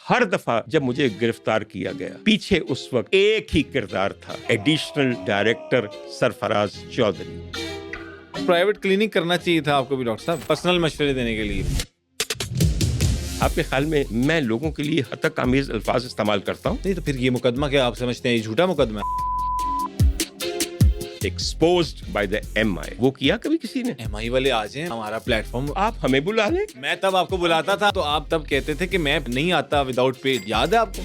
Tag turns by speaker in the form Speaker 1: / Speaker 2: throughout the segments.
Speaker 1: ہر دفعہ جب مجھے گرفتار کیا گیا پیچھے اس وقت ایک ہی کردار تھا، ایڈیشنل ڈائریکٹر سرفراز چودھری۔
Speaker 2: پرائیویٹ کلینک کرنا چاہیے تھا آپ کو بھی ڈاکٹر صاحب، پرسنل مشورے دینے کے لیے۔
Speaker 1: آپ کے خیال میں میں لوگوں کے لیے ہتک آمیز الفاظ استعمال کرتا ہوں؟
Speaker 2: نہیں تو پھر یہ مقدمہ کیا آپ سمجھتے ہیں یہ جھوٹا مقدمہ ہے؟
Speaker 1: Exposed by the M I, وہ کیا کبھی کسی نے؟
Speaker 2: ایم آئی والے آ جائیں، ہمارا پلیٹ فارم۔
Speaker 1: آپ ہمیں بلا لیں۔
Speaker 2: میں تب آپ کو بلاتا تھا تو آپ تب کہتے تھے کہ میں نہیں آتا وداؤٹ پیڈ، یاد ہے آپ کو؟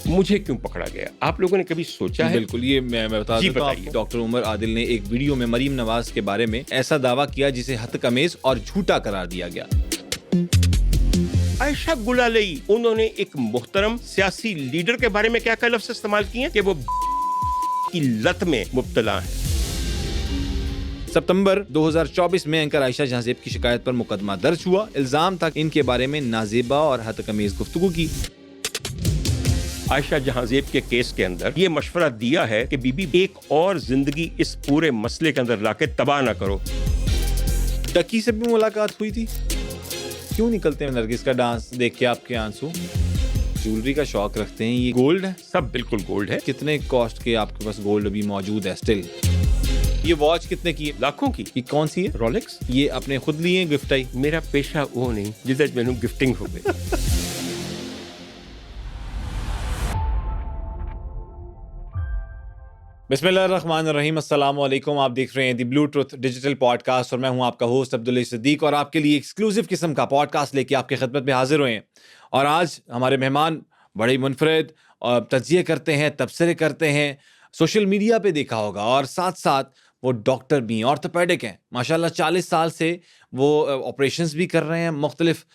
Speaker 1: مجھے کیوں پکڑا گیا؟ آپ لوگوں نے کبھی سوچا ہے؟
Speaker 2: بالکل، یہ میں بتا دیتا ہوں آپ کو۔ ڈاکٹر عمر عادل نے ایک ویڈیو میں مریم نواز کے بارے میں ایسا دعویٰ کیا جسے ہتک امیز اور جھوٹا قرار دیا گیا۔
Speaker 1: عائشہ گلالئی، انہوں نے ایک محترم سیاسی لیڈر کے بارے میں کیا کیا لفظ استعمال کیے ہیں کہ وہ کی لت میں مبتلا ہیں۔
Speaker 2: ستمبر 2024 میں اینکر عائشہ جہاں زیب کی شکایت پر مقدمہ درج ہوا۔ الزام تھا ان کے بارے میں نازیبا اور ہتک امیز گفتگو کی۔
Speaker 1: عائشہ جہاں زیب کے کیس کے اندر یہ مشورہ دیا ہے کہ بی بی ایک اور زندگی اس پورے مسئلے کے اندر لا کے تباہ نہ کرو۔
Speaker 2: ڈکی سے بھی ملاقات ہوئی تھی؟ کیوں نکلتے ہیں نرگس کا ڈانس دیکھ کے آپ کے آنسو؟ جولری کا شوق رکھتے ہیں، یہ گولڈ ہے؟
Speaker 1: سب بالکل گولڈ ہے۔
Speaker 2: کتنے کاسٹ کے آپ کے پاس گولڈ ابھی موجود ہے اسٹل؟ یہ واچ کتنے کی ہے؟
Speaker 1: لاکھوں کی۔
Speaker 2: یہ کون سی ہے؟
Speaker 1: رولکس۔
Speaker 2: یہ اپنے خود لیے گفٹ آئی؟
Speaker 1: میرا پیشہ وہ نہیں جدھر میں گفٹنگ ہو گئی۔
Speaker 2: بسم اللہ الرحمن الرحیم، السلام علیکم۔ آپ دیکھ رہے ہیں دی بلو ٹروتھ ڈیجیٹل پوڈ کاسٹ اور میں ہوں آپ کا ہوسٹ عبداللہ صدیق، اور آپ کے لیے ایکسکلوسیو قسم کا پوڈ کاسٹ لے کے آپ کی خدمت میں حاضر ہوئے ہیں۔ اور آج ہمارے مہمان بڑے منفرد اور تجزیے کرتے ہیں، تبصرے کرتے ہیں، سوشل میڈیا پہ دیکھا ہوگا، اور ساتھ ساتھ وہ ڈاکٹر بھی ہیں، آرتھوپیڈک ہیں ماشاءاللہ۔ 40 سال سے وہ آپریشنز بھی کر رہے ہیں، مختلف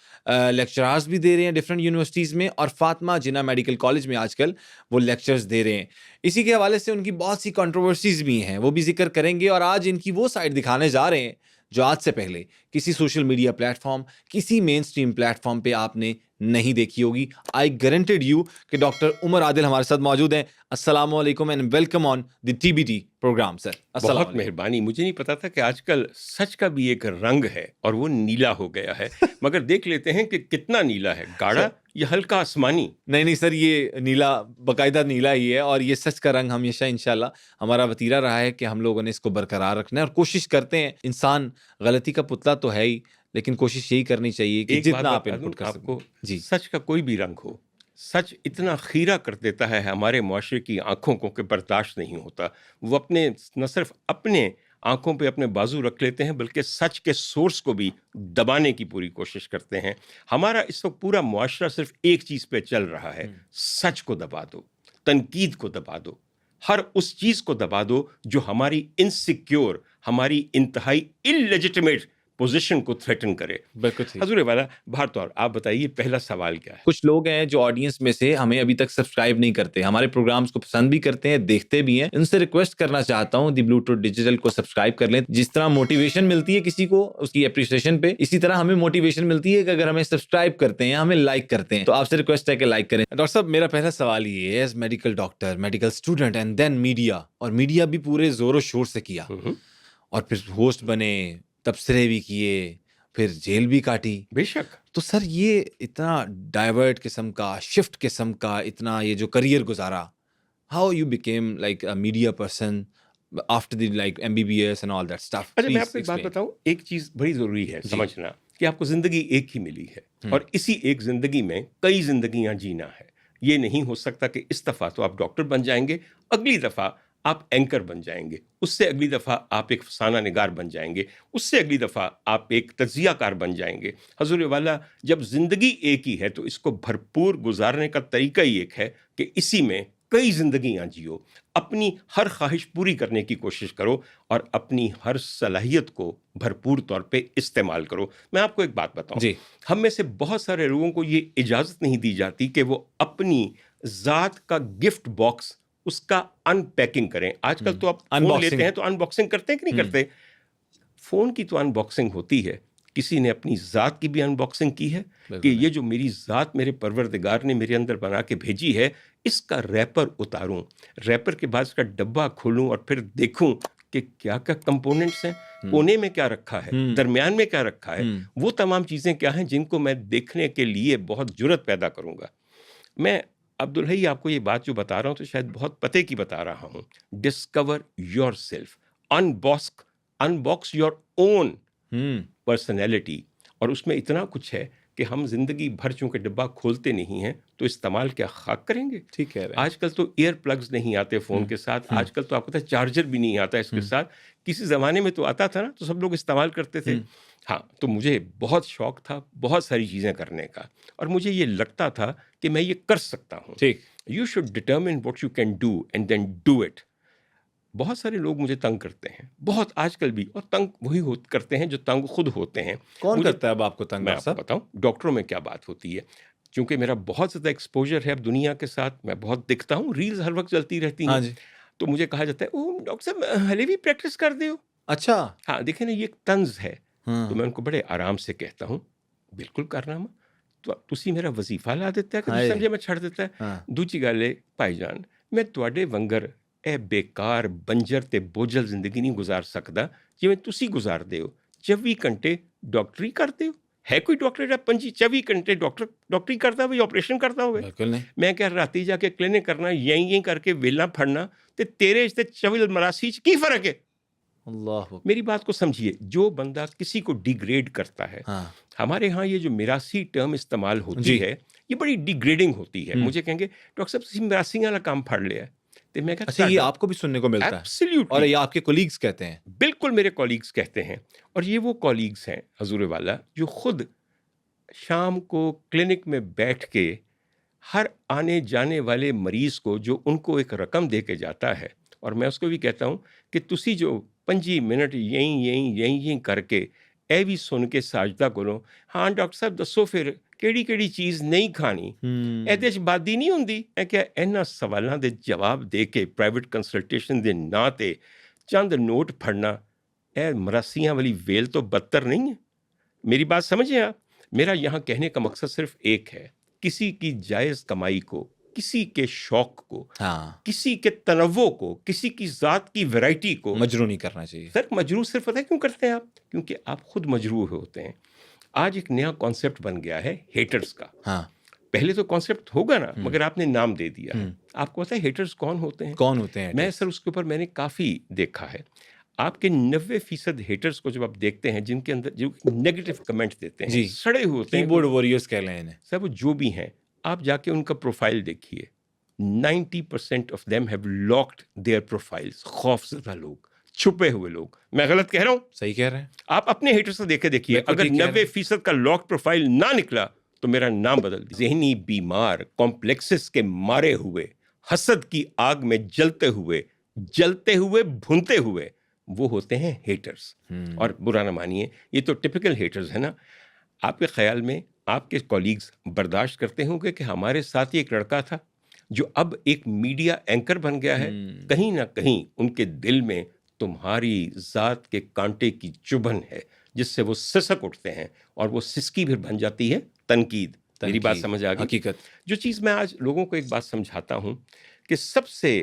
Speaker 2: لیکچرارز بھی دے رہے ہیں ڈفرینٹ یونیورسٹیز میں، اور فاطمہ جناح میڈیکل کالج میں آج کل وہ لیکچرز دے رہے ہیں۔ اسی کے حوالے سے ان کی بہت سی کنٹروورسیز بھی ہیں، وہ بھی ذکر کریں گے، اور آج ان کی وہ سائڈ دکھانے جا رہے ہیں جو آج سے پہلے کسی سوشل میڈیا پلیٹ فارم، کسی مین سٹریم پلیٹ فارم پہ آپ نے نہیں دیکھی ہوگی۔ آئی گارنٹیڈ یو کہ ڈاکٹر عمر عادل ہمارے ساتھ موجود ہیں۔ السلام علیکم and welcome on the T B T program sir.
Speaker 1: بہت مہربانی۔ مجھے نہیں پتا تھا کہ آج کل سچ کا بھی ایک رنگ ہے اور وہ نیلا ہو گیا ہے، مگر دیکھ لیتے ہیں کہ کتنا نیلا ہے، گاڑھا یا ہلکا آسمانی؟
Speaker 2: نہیں سر، یہ نیلا باقاعدہ نیلا ہی ہے، اور یہ سچ کا رنگ ہمیشہ انشاءاللہ ہمارا وتیرہ رہا ہے کہ ہم لوگوں نے اس کو برقرار رکھنا ہے، اور کوشش کرتے ہیں۔ انسان غلطی کا پتلا تو ہے ہی، لیکن کوشش یہی کرنی چاہیے کہ جتنا آپ انپٹ کر سکیں۔
Speaker 1: جی، سچ کا کوئی بھی رنگ ہو، سچ اتنا خیرہ کر دیتا ہے ہمارے معاشرے کی آنکھوں کو کہ برداشت نہیں ہوتا۔ وہ اپنے نہ صرف اپنے آنکھوں پہ اپنے بازو رکھ لیتے ہیں بلکہ سچ کے سورس کو بھی دبانے کی پوری کوشش کرتے ہیں۔ ہمارا اس وقت پورا معاشرہ صرف ایک چیز پہ چل رہا ہے، سچ کو دبا دو، تنقید کو دبا دو، ہر اس چیز کو دبا دو جو ہماری انسیکیور، ہماری انتہائی انلیجیٹمیٹ پوزیشن کو تھریٹن کرے۔
Speaker 2: بالکل
Speaker 1: حضور والا بہر طور آپ بتائیے پہلا سوال کیا ہے؟
Speaker 2: کچھ لوگ ہیں جو آڈینس میں سے ہمیں ابھی تک سبسکرائب نہیں کرتے، ہمارے پروگرامز کو پسند بھی کرتے ہیں، دیکھتے بھی ہیں۔ ان سے ریکویسٹ کرنا چاہتا ہوں دی بلو ٹروتھ ڈیجیٹل کو سبسکرائب کر لیں۔ جس طرح موٹیویشن ملتی ہے کسی کو اس کی اپریشیشن پہ، اسی طرح ہمیں موٹیویشن ملتی ہے کہ اگر ہمیں سبسکرائب کرتے ہیں، ہمیں لائک کرتے ہیں، تو آپ سے ریکویسٹ ہے کہ لائک کریں۔ ڈاکٹر صاحب، میرا پہلا سوال یہ ہے، as medical doctor, medical student and then media, اور میڈیا بھی پورے زور و شور سے کیا، اور پھر ہوسٹ بنے، تبصرے بھی کیے، پھر جیل بھی کاٹی۔
Speaker 1: بے شک۔
Speaker 2: تو سر یہ اتنا ڈائیورٹ قسم کا، شفٹ قسم کا، اتنا یہ جو کریئر گزارا، how you became like a media person after the like MBBS and all that stuff?
Speaker 1: اچھا، میں آپ کو ایک بات بتاؤں، ایک چیز بڑی ضروری ہے سمجھنا کہ آپ کو زندگی ایک ہی ملی ہے، اور اسی ایک زندگی میں کئی زندگیاں جینا ہے۔ یہ نہیں ہو سکتا کہ اس دفعہ تو آپ ڈاکٹر بن جائیں گے، اگلی دفعہ آپ اینکر بن جائیں گے، اس سے اگلی دفعہ آپ ایک افسانہ نگار بن جائیں گے، اس سے اگلی دفعہ آپ ایک تجزیہ کار بن جائیں گے۔ حضور والا، جب زندگی ایک ہی ہے تو اس کو بھرپور گزارنے کا طریقہ ہی ایک ہے کہ اسی میں کئی زندگیاں جیو، اپنی ہر خواہش پوری کرنے کی کوشش کرو، اور اپنی ہر صلاحیت کو بھرپور طور پہ استعمال کرو۔ میں آپ کو ایک بات بتاؤں، ہم میں سے بہت سارے لوگوں کو یہ اجازت نہیں دی جاتی کہ وہ اپنی ذات کا گفٹ باکس، اس کا ان پیکنگ کریں۔ آج کل تو آپ فون لیتے ہیں تو ان باکسنگ کرتے ہیں کہ نہیں کرتے؟ فون کی تو ان باکسنگ ہوتی ہے، کسی نے اپنی ذات کی بھی ان باکسنگ کی ہے کہ یہ جو میری ذات میرے پروردگار نے میرے اندر بنا کے بھیجی ہے، اس کا ریپر اتاروں، ریپر کے بعد اس کا ڈبہ کھولوں، اور پھر دیکھوں کہ کیا کیا کمپوننٹس ہیں، کونے میں کیا رکھا ہے، درمیان میں کیا رکھا ہے، وہ تمام چیزیں کیا ہیں جن کو میں دیکھنے کے لیے بہت جرت پیدا کروں گا۔ میں عبدالحی آپ کو یہ بات جو بتا رہا ہوں تو شاید بہت پتے کی بتا رہا ہوں. Discover your self, inbox your own personality. اور اس میں اتنا کچھ ہے کہ ہم زندگی بھر چونکہ ڈبہ کھولتے نہیں ہیں تو استعمال کیا خاک کریں گے.
Speaker 2: ٹھیک ہے.
Speaker 1: آج کل تو ایئر پلگز نہیں آتے فون کے ساتھ، آج کل تو آپ کو پتہ ہے چارجر بھی نہیں آتا اس کے ساتھ. کسی زمانے میں تو آتا تھا نا، تو سب لوگ استعمال کرتے تھے. ہاں، تو مجھے بہت شوق تھا بہت ساری چیزیں کرنے کا، اور مجھے یہ لگتا تھا کہ میں یہ کر سکتا ہوں.
Speaker 2: ٹھیک.
Speaker 1: You should determine what you can do and then do it. بہت سارے لوگ مجھے تنگ کرتے ہیں، بہت آج کل بھی، اور تنگ وہی کرتے ہیں جو تنگ خود ہوتے ہیں.
Speaker 2: کون کرتا ہے اب آپ کو تنگ؟
Speaker 1: میں آپ کو بتاؤں ڈاکٹروں میں کیا بات ہوتی ہے. چونکہ میرا بہت زیادہ ایکسپوجر ہے اب دنیا کے ساتھ، میں بہت دکھتا ہوں، ریلز ہر وقت چلتی رہتی ہیں. تو مجھے کہا جاتا ہے او ڈاکٹر صاحب ہلے بھی پریکٹس کر دیو.
Speaker 2: اچھا.
Speaker 1: ہاں دیکھیں نا، یہ ایک طنز ہے. تو میں ان کو بڑے آرام سے کہتا ہوں بالکل کرنا ماں تو تسی میرا وظیفہ لا دیتا ہے کہ سمجھے میں چھڑ دیتا ہے. دوجی گل ہے بھائی جان، میں تواڈے ونگر اے بیکار بنجر تے بوجھل زندگی نہیں گزار سکدا جویں تسی گزار دے ہو. 24 گھنٹے ڈاکٹری کرتے ہو. ہے کوئی ڈاکٹر جا 24 گھنٹے ڈاکٹری کرتا ہوئے آپریشن کرتا ہوئے؟
Speaker 2: بالکل نہیں.
Speaker 1: میں کیا راتی جا کے کلینک کرنا یہیں کر کے ویلنا پھڑنا تے تیرے اس تے چویل مراسی چ کی فرق ہے؟
Speaker 2: اللہ.
Speaker 1: میری بات کو سمجھیے. جو بندہ کسی کو ڈیگریڈ کرتا ہے، ہمارے ہاں یہ جو میراسی ٹرم استعمال ہوتی ہے یہ بڑی ڈیگریڈنگ ہوتی ہے. مجھے کہیں گے ڈاکٹر صاحب تسی میراسی والا کام پھڑ لیا.
Speaker 2: اچھا، یہ آپ کو بھی سننے کو ملتا ہے؟
Speaker 1: ایبسلیوٹلی.
Speaker 2: اور یہ آپ کے کولیگز کہتے ہیں؟
Speaker 1: بالکل میرے کولیگز کہتے ہیں. اور یہ وہ کولیگز ہیں حضور والا جو خود شام کو کلینک میں بیٹھ کے ہر آنے جانے والے مریض کو جو ان کو ایک رقم دے کے جاتا ہے، اور میں اس کو بھی کہتا ہوں کہ تسی جو 25 منٹ یہیں کر کے اے بھی سن کے ساجدہ کرو، ہاں ڈاکٹر صاحب دسو پھر کیڑی چیز نہیں کھانی، ایدے چ بادی نہیں ہوندی. میں کیا انہاں سوالاں دے جواب دے کے پرائیویٹ کنسلٹیشن دے نا تے چند نوٹ پھڑنا، اے مراسیاں والی ویل تو بدتر نہیں ہے. میری بات سمجھیں آپ. میرا یہاں کہنے کا مقصد صرف ایک ہے، کسی کی جائز کمائی کو، کسی کے شوق کو، کسی کے تنوع کو، کسی کی ذات کی ویرائٹی کو
Speaker 2: مجروح نہیں کرنا چاہیے.
Speaker 1: سر مجروح صرف پتہ ہے کیوں کرتے ہیں آپ؟ کیونکہ آپ خود مجروح ہوتے ہیں. آج ایک نیا کانسیپٹ بن گیا ہے ہیٹرز کا. پہلے تو کانسیپٹ ہوگا نا، مگر آپ نے نام دے دیا ہے. آپ کو پتہ ہے ہیٹرز کون ہوتے ہیں؟ میں سر اس کے اوپر میں نے کافی دیکھا ہے. آپ کے 90% ہیٹرز کو جب آپ دیکھتے ہیں جن کے اندر جو نیگیٹو کمنٹ دیتے ہیں، سڑے ہوئے ہوتے ہیں،
Speaker 2: کیبورڈ وارئرز کہہ لیں انہیں.
Speaker 1: سر وہ جو بھی ہیں، آپ جا کے ان کا پروفائل دیکھیے. 90% of them have locked their profiles. خوف زدہ لوگ، چھپے ہوئے لوگ. میں غلط کہہ رہا ہوں؟
Speaker 2: صحیح کہہ رہے ہیں.
Speaker 1: آپ اپنے ہیٹر سے دیکھیے. اگر 90% کا لاک پروفائل نہ نکلا تو میرا نام بدل دی. ذہنی بیمار، کمپلیکسز کے مارے ہوئے، حسد کی آگ میں جلتے ہوئے بھونتے ہوئے، وہ ہوتے ہیں ہیٹرز. اور برا نہ مانیے، یہ تو ٹپیکل ہیٹرز ہے نا. آپ کے خیال میں آپ کے کولیگز برداشت کرتے ہوں گے کہ ہمارے ساتھ ایک لڑکا تھا جو اب ایک میڈیا اینکر بن گیا ہے؟ کہیں نہ کہیں ان کے دل میں تمہاری ذات کے کانٹے کی چبھن ہے جس سے وہ سسک اٹھتے ہیں، اور وہ سسکی پھر بن جاتی ہے تنقید. میری بات سمجھ آ گئی؟
Speaker 2: حقیقت.
Speaker 1: جو چیز میں آج لوگوں کو ایک بات سمجھاتا ہوں کہ سب سے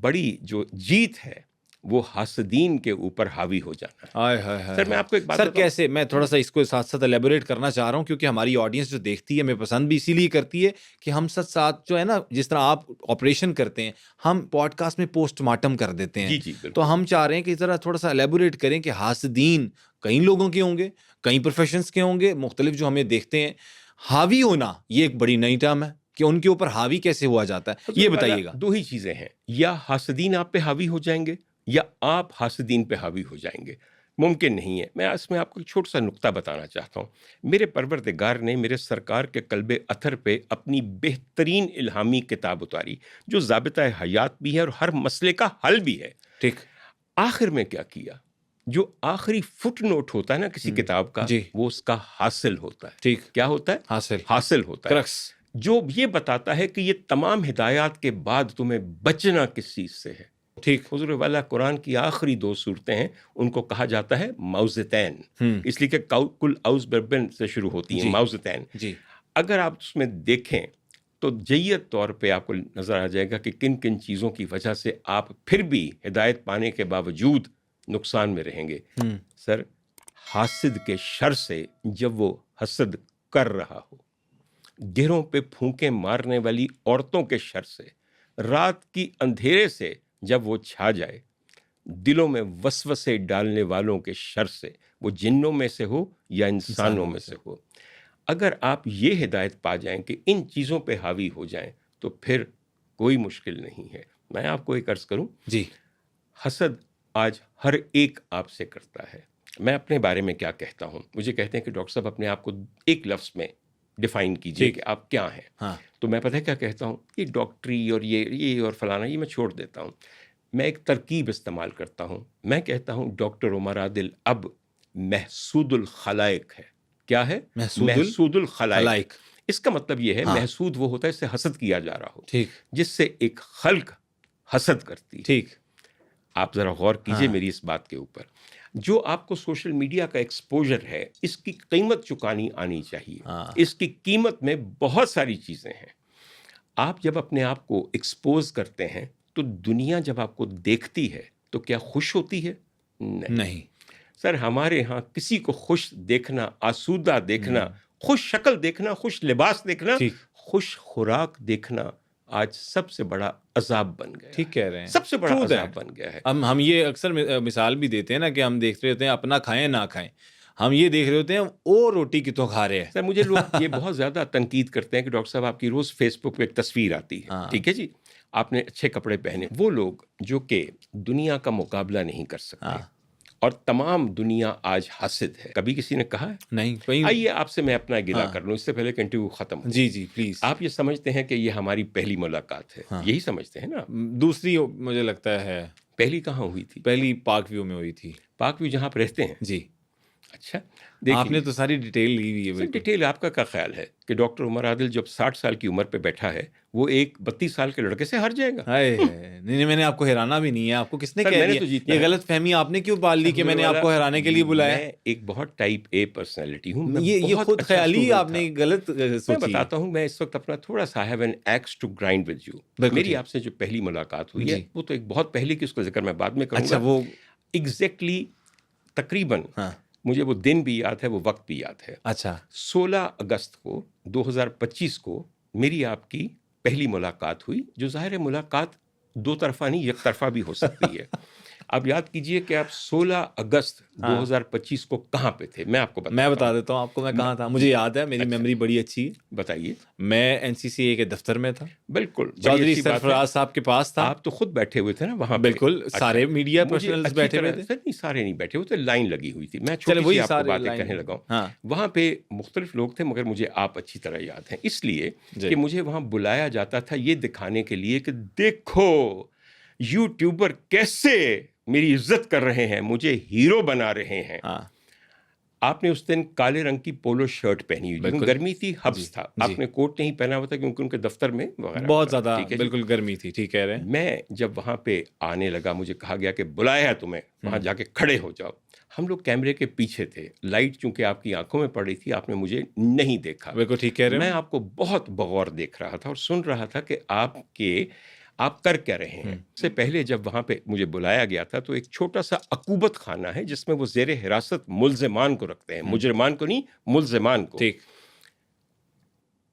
Speaker 1: بڑی جو جیت ہے وہ حاسدین کے اوپر حاوی ہو جانا. سر میں آپ کو ایک بات
Speaker 2: سر کیسے، میں تھوڑا سا اس کو ساتھ ساتھ الیبوریٹ کرنا چاہ رہا ہوں، کیونکہ ہماری آڈینس جو دیکھتی ہے، میں پسند بھی اسی لیے کرتی ہے کہ ہم ساتھ جو ہے نا، جس طرح آپ آپریشن کرتے ہیں، ہم پوڈ کاسٹ میں پوسٹ مارٹم کر دیتے ہیں. تو ہم چاہ رہے ہیں کہ ذرا تھوڑا سا الیبوریٹ کریں کہ حاسدین کئی لوگوں کے ہوں گے، کئی پروفیشنز کے ہوں گے مختلف جو ہمیں دیکھتے ہیں. حاوی ہونا یہ ایک بڑی نئی ٹرم ہے کہ ان کے اوپر حاوی کیسے ہوا جاتا ہے، یہ بتائیے گا.
Speaker 1: 2 ہی چیزیں ہیں، یا حاسدین آپ پہ حاوی ہو جائیں گے یا آپ حاسدین پہ حاوی ہو جائیں گے. ممکن نہیں ہے. میں اس میں آپ کو ایک چھوٹا سا نقطہ بتانا چاہتا ہوں. میرے پروردگار نے میرے سرکار کے قلب اطہر پہ اپنی بہترین الہامی کتاب اتاری جو ضابطہ حیات بھی ہے اور ہر مسئلے کا حل بھی ہے.
Speaker 2: ٹھیک.
Speaker 1: آخر میں کیا کیا؟ جو آخری فٹ نوٹ ہوتا ہے نا کسی کتاب کا، وہ اس کا حاصل ہوتا ہے.
Speaker 2: ٹھیک.
Speaker 1: کیا ہوتا ہے؟ حاصل ہوتا ہے، جو یہ بتاتا ہے کہ یہ تمام ہدایات کے بعد تمہیں بچنا کس چیز سے ہے. ٹھیک. حضور والا قرآن کی آخری 2 صورتیں ہیں، ان کو کہا جاتا ہے موعظتین، اس لیے کہ کل اعوذ برب سے شروع ہوتی ہیں. موعظتین. اگر آپ اس میں دیکھیں تو جیت طور پہ آپ کو نظر آ جائے گا کہ کن کن چیزوں کی وجہ سے آپ پھر بھی ہدایت پانے کے باوجود نقصان میں رہیں گے. سر، حاسد کے شر سے جب وہ حسد کر رہا ہو، گھروں پہ پھونکے مارنے والی عورتوں کے شر سے، رات کی اندھیرے سے جب وہ چھا جائے، دلوں میں وسوسے ڈالنے والوں کے شر سے، وہ جنوں میں سے ہو یا انسانوں میں سے ہو۔ اگر آپ یہ ہدایت پا جائیں کہ ان چیزوں پہ حاوی ہو جائیں تو پھر کوئی مشکل نہیں ہے۔ میں آپ کو ایک عرض کروں،
Speaker 2: جی،
Speaker 1: حسد آج ہر ایک آپ سے کرتا ہے۔ میں اپنے بارے میں کیا کہتا ہوں، مجھے کہتے ہیں کہ ڈاکٹر صاحب اپنے آپ کو ایک لفظ میں ڈیفائن کیجئے
Speaker 2: ٹھیک،
Speaker 1: کہ آپ کیا ہیں۔
Speaker 2: ہاں،
Speaker 1: تو میں پتہ ہے کیا کہتا ہوں، یہ ڈاکٹری اور یہ اور فلانا یہ میں چھوڑ دیتا ہوں۔ میں ایک ترکیب استعمال کرتا ہوں، میں کہتا ہوں ڈاکٹر عمر عادل اب محسود الخلائق ہے۔ کیا ہے؟ محسود الخلائق۔
Speaker 2: خلائق،
Speaker 1: اس کا مطلب یہ ہے،
Speaker 2: ہاں،
Speaker 1: محسود وہ ہوتا ہے جس سے حسد کیا جا رہا ہو،
Speaker 2: ٹھیک
Speaker 1: جس سے ایک خلق حسد کرتی ہے۔
Speaker 2: ٹھیک،
Speaker 1: آپ ذرا غور کیجئے
Speaker 2: ہاں،
Speaker 1: میری اس بات کے اوپر۔ جو آپ کو سوشل میڈیا کا ایکسپوجر ہے، اس کی قیمت چکانی آنی چاہیے۔
Speaker 2: ہاں،
Speaker 1: اس کی قیمت میں بہت ساری چیزیں ہیں۔ آپ جب اپنے آپ کو ایکسپوز کرتے ہیں تو دنیا جب آپ کو دیکھتی ہے تو کیا خوش ہوتی ہے؟
Speaker 2: نہیں،
Speaker 1: سر، ہمارے ہاں کسی کو خوش دیکھنا، آسودہ دیکھنا، خوش شکل دیکھنا، خوش لباس دیکھنا،
Speaker 2: ٹھیک،
Speaker 1: خوش خوراک دیکھنا آج سب سے بڑا عذاب بن گیا۔
Speaker 2: ٹھیک کہہ رہے ہیں،
Speaker 1: سب سے بڑا
Speaker 2: True
Speaker 1: عذاب
Speaker 2: that.
Speaker 1: بن گیا ہے۔
Speaker 2: ہم یہ اکثر مثال بھی دیتے ہیں نا کہ ہم دیکھ رہے ہوتے ہیں اپنا کھائیں نہ کھائیں، ہم یہ دیکھ رہے ہوتے ہیں وہ روٹی کی تو کھا رہے ہیں۔
Speaker 1: سر، مجھے لوگ یہ بہت زیادہ تنقید کرتے ہیں کہ ڈاکٹر صاحب آپ کی روز فیس بک پہ ایک تصویر آتی ہے، ٹھیک ہے جی، آپ نے اچھے کپڑے پہنے۔ وہ لوگ جو کہ دنیا کا مقابلہ نہیں کر سکتے اور تمام دنیا آج حاسد ہے، کبھی کسی نے کہا ہے؟
Speaker 2: نہیں، کوئی
Speaker 1: آئیے آپ سے میں اپنا گلہ کر لوں اس سے پہلے کہ انٹرویو ختم ہو۔
Speaker 2: جی جی پلیز،
Speaker 1: آپ یہ سمجھتے ہیں کہ یہ ہماری پہلی ملاقات ہے، یہی سمجھتے ہیں نا؟
Speaker 2: دوسری مجھے لگتا ہے
Speaker 1: پہلی کہاں ہوئی تھی؟
Speaker 2: پہلی پاک ویو میں ہوئی تھی۔
Speaker 1: پاک ویو جہاں آپ رہتے ہیں؟
Speaker 2: جی،
Speaker 1: اچھا،
Speaker 2: آپ
Speaker 1: دیکھیے
Speaker 2: نے تو ساری ڈیٹیل لی ہوئی ہے۔ بالکل
Speaker 1: ڈیٹیل آپ کا کیا خیال ہے کہ ڈاکٹر عمر عادل جب 60 سال کی عمر پہ بیٹھا ہے وہ ایک 32 سال کے لڑکے سے ہار جائے گا؟
Speaker 2: نہیں، میں نے آپ کو ہرانا بھی نہیں ہے، آپ کو کس نے
Speaker 1: سر،
Speaker 2: کہہ
Speaker 1: میں نے
Speaker 2: دیا؟
Speaker 1: تو جیتنا
Speaker 2: یہ
Speaker 1: ہے۔
Speaker 2: غلط فہمی آپ نے کیوں پال لی کہ میں نے آپ کو ہرانے کے لیے بلایا؟
Speaker 1: میں ایک بہت ٹائپ اے پرسنالٹی ہوں۔
Speaker 2: یہ خود خیالی آپ نے غلط
Speaker 1: میں
Speaker 2: سوچی۔
Speaker 1: بتاتا ہوں، میں اس وقت اپنا تھوڑا سا have an axe to grind with you. میری آپ سے جو پہلی ملاقات ہوئی ہے وہ تو ایک بہت پہلے کی، اس کا ذکر میں بعد میں کروں گا۔
Speaker 2: اچھا، وہ
Speaker 1: ایگزیکٹلی تقریباً مجھے وہ دن بھی یاد ہے، وہ وقت بھی یاد ہے۔
Speaker 2: اچھا،
Speaker 1: 16 اگست کو 2025 کو میری آپ کی پہلی ملاقات ہوئی، جو ظاہر ہے ملاقات دو طرفہ نہیں، یک طرفہ بھی ہو سکتی ہے۔ آپ یاد کیجئے کہ آپ 16 اگست 2025 کو کہاں پہ تھے؟ میں آپ کو
Speaker 2: بتا دیتا ہوں آپ کو میں کہاں تھا۔ مجھے یاد ہے، میری میموری بڑی اچھی ہے۔
Speaker 1: بتائیے۔
Speaker 2: میں NCCA کے دفتر میں تھا،
Speaker 1: بالکل،
Speaker 2: چودھری سرفراز صاحب کے پاس تھا۔
Speaker 1: آپ تو خود بیٹھے ہوئے تھے نا وہاں؟
Speaker 2: بالکل، سارے میڈیا پرسنلز بیٹھے ہوئے تھے۔
Speaker 1: نہیں، سارے نہیں بیٹھے ہوئے تھے، لائن لگی ہوئی تھی۔ میں چھوٹی سی آپ کو باتیں کہنے لگا ہوں۔ وہاں پہ مختلف لوگ تھے مگر مجھے آپ اچھی طرح یاد ہیں، اس لیے کہ مجھے وہاں بلایا جاتا تھا یہ دکھانے کے لیے کہ دیکھو یوٹیوبر کیسے میری عزت کر رہے ہیں، مجھے ہیرو بنا رہے ہیں۔ آپ نے اس دن کالے رنگ کی پولو شرٹ پہنی ہوئی، گرمی تھی، حبس تھا، آپ نے کوٹ نہیں پہنا ہوا تھا کیونکہ ان کے دفتر میں
Speaker 2: بہت زیادہ بالکل گرمی تھی، ٹھیک کہہ رہے ہیں۔
Speaker 1: میں جب وہاں پہ آنے لگا، مجھے کہا گیا کہ بلایا ہے تمہیں، وہاں جا کے کھڑے ہو جاؤ۔ ہم لوگ کیمرے کے پیچھے تھے، لائٹ چونکہ آپ کی آنکھوں میں پڑ رہی تھی، آپ نے مجھے نہیں دیکھا۔
Speaker 2: بالکل ٹھیک کہہ رہے ہیں۔
Speaker 1: میں آپ کو بہت بغور دیکھ رہا تھا اور سن رہا تھا کہ آپ کر کیا رہے ہیں۔ اس سے پہلے جب وہاں پہ مجھے بلایا گیا تھا تو ایک چھوٹا سا عقوبت خانہ ہے جس میں وہ زیر حراست ملزمان کو رکھتے ہیں، مجرمان کو نہیں، ملزمان کو۔
Speaker 2: ٹھیک۔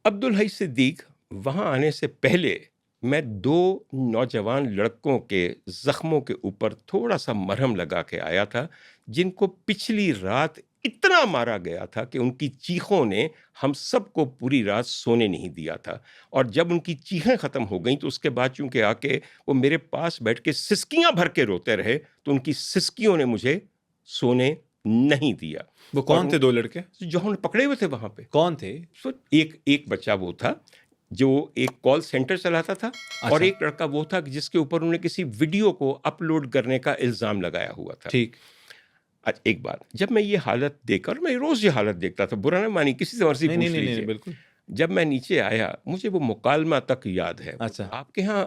Speaker 1: عبدالحی صدیق وہاں آنے سے پہلے میں 2 نوجوان لڑکوں کے زخموں کے اوپر تھوڑا سا مرہم لگا کے آیا تھا، جن کو پچھلی رات اتنا مارا گیا تھا کہ ان کی چیخوں نے ہم سب کو پوری رات سونے نہیں دیا تھا۔ اور جب ان کی چیخیں ختم ہو گئیں تو اس کے بعد چونکہ آ کے وہ میرے پاس بیٹھ کے سسکیاں بھر کے روتے رہے تو ان کی سسکیوں نے مجھے سونے نہیں دیا۔
Speaker 2: وہ کون تھے 2 لڑکے
Speaker 1: جو ہم نے پکڑے ہوئے تھے وہاں پہ؟
Speaker 2: کون تھے؟
Speaker 1: ایک بچہ وہ تھا جو ایک کال سینٹر چلاتا تھا، اور ایک لڑکا وہ تھا جس کے اوپر انہوں نے کسی ویڈیو کو اپلوڈ کرنے کا الزام لگایا ہوا تھا۔
Speaker 2: ٹھیک۔
Speaker 1: ایک بات، جب میں یہ حالت دیکھ کر، میں روز یہ حالت دیکھتا تھا، برا نہ مانی، کسی سے مرضی پوچھ لیجیے،
Speaker 2: بالکل۔
Speaker 1: جب میں نیچے آیا مجھے وہ مکالمہ تک یاد ہے۔
Speaker 2: اچھا،
Speaker 1: آپ کے ہاں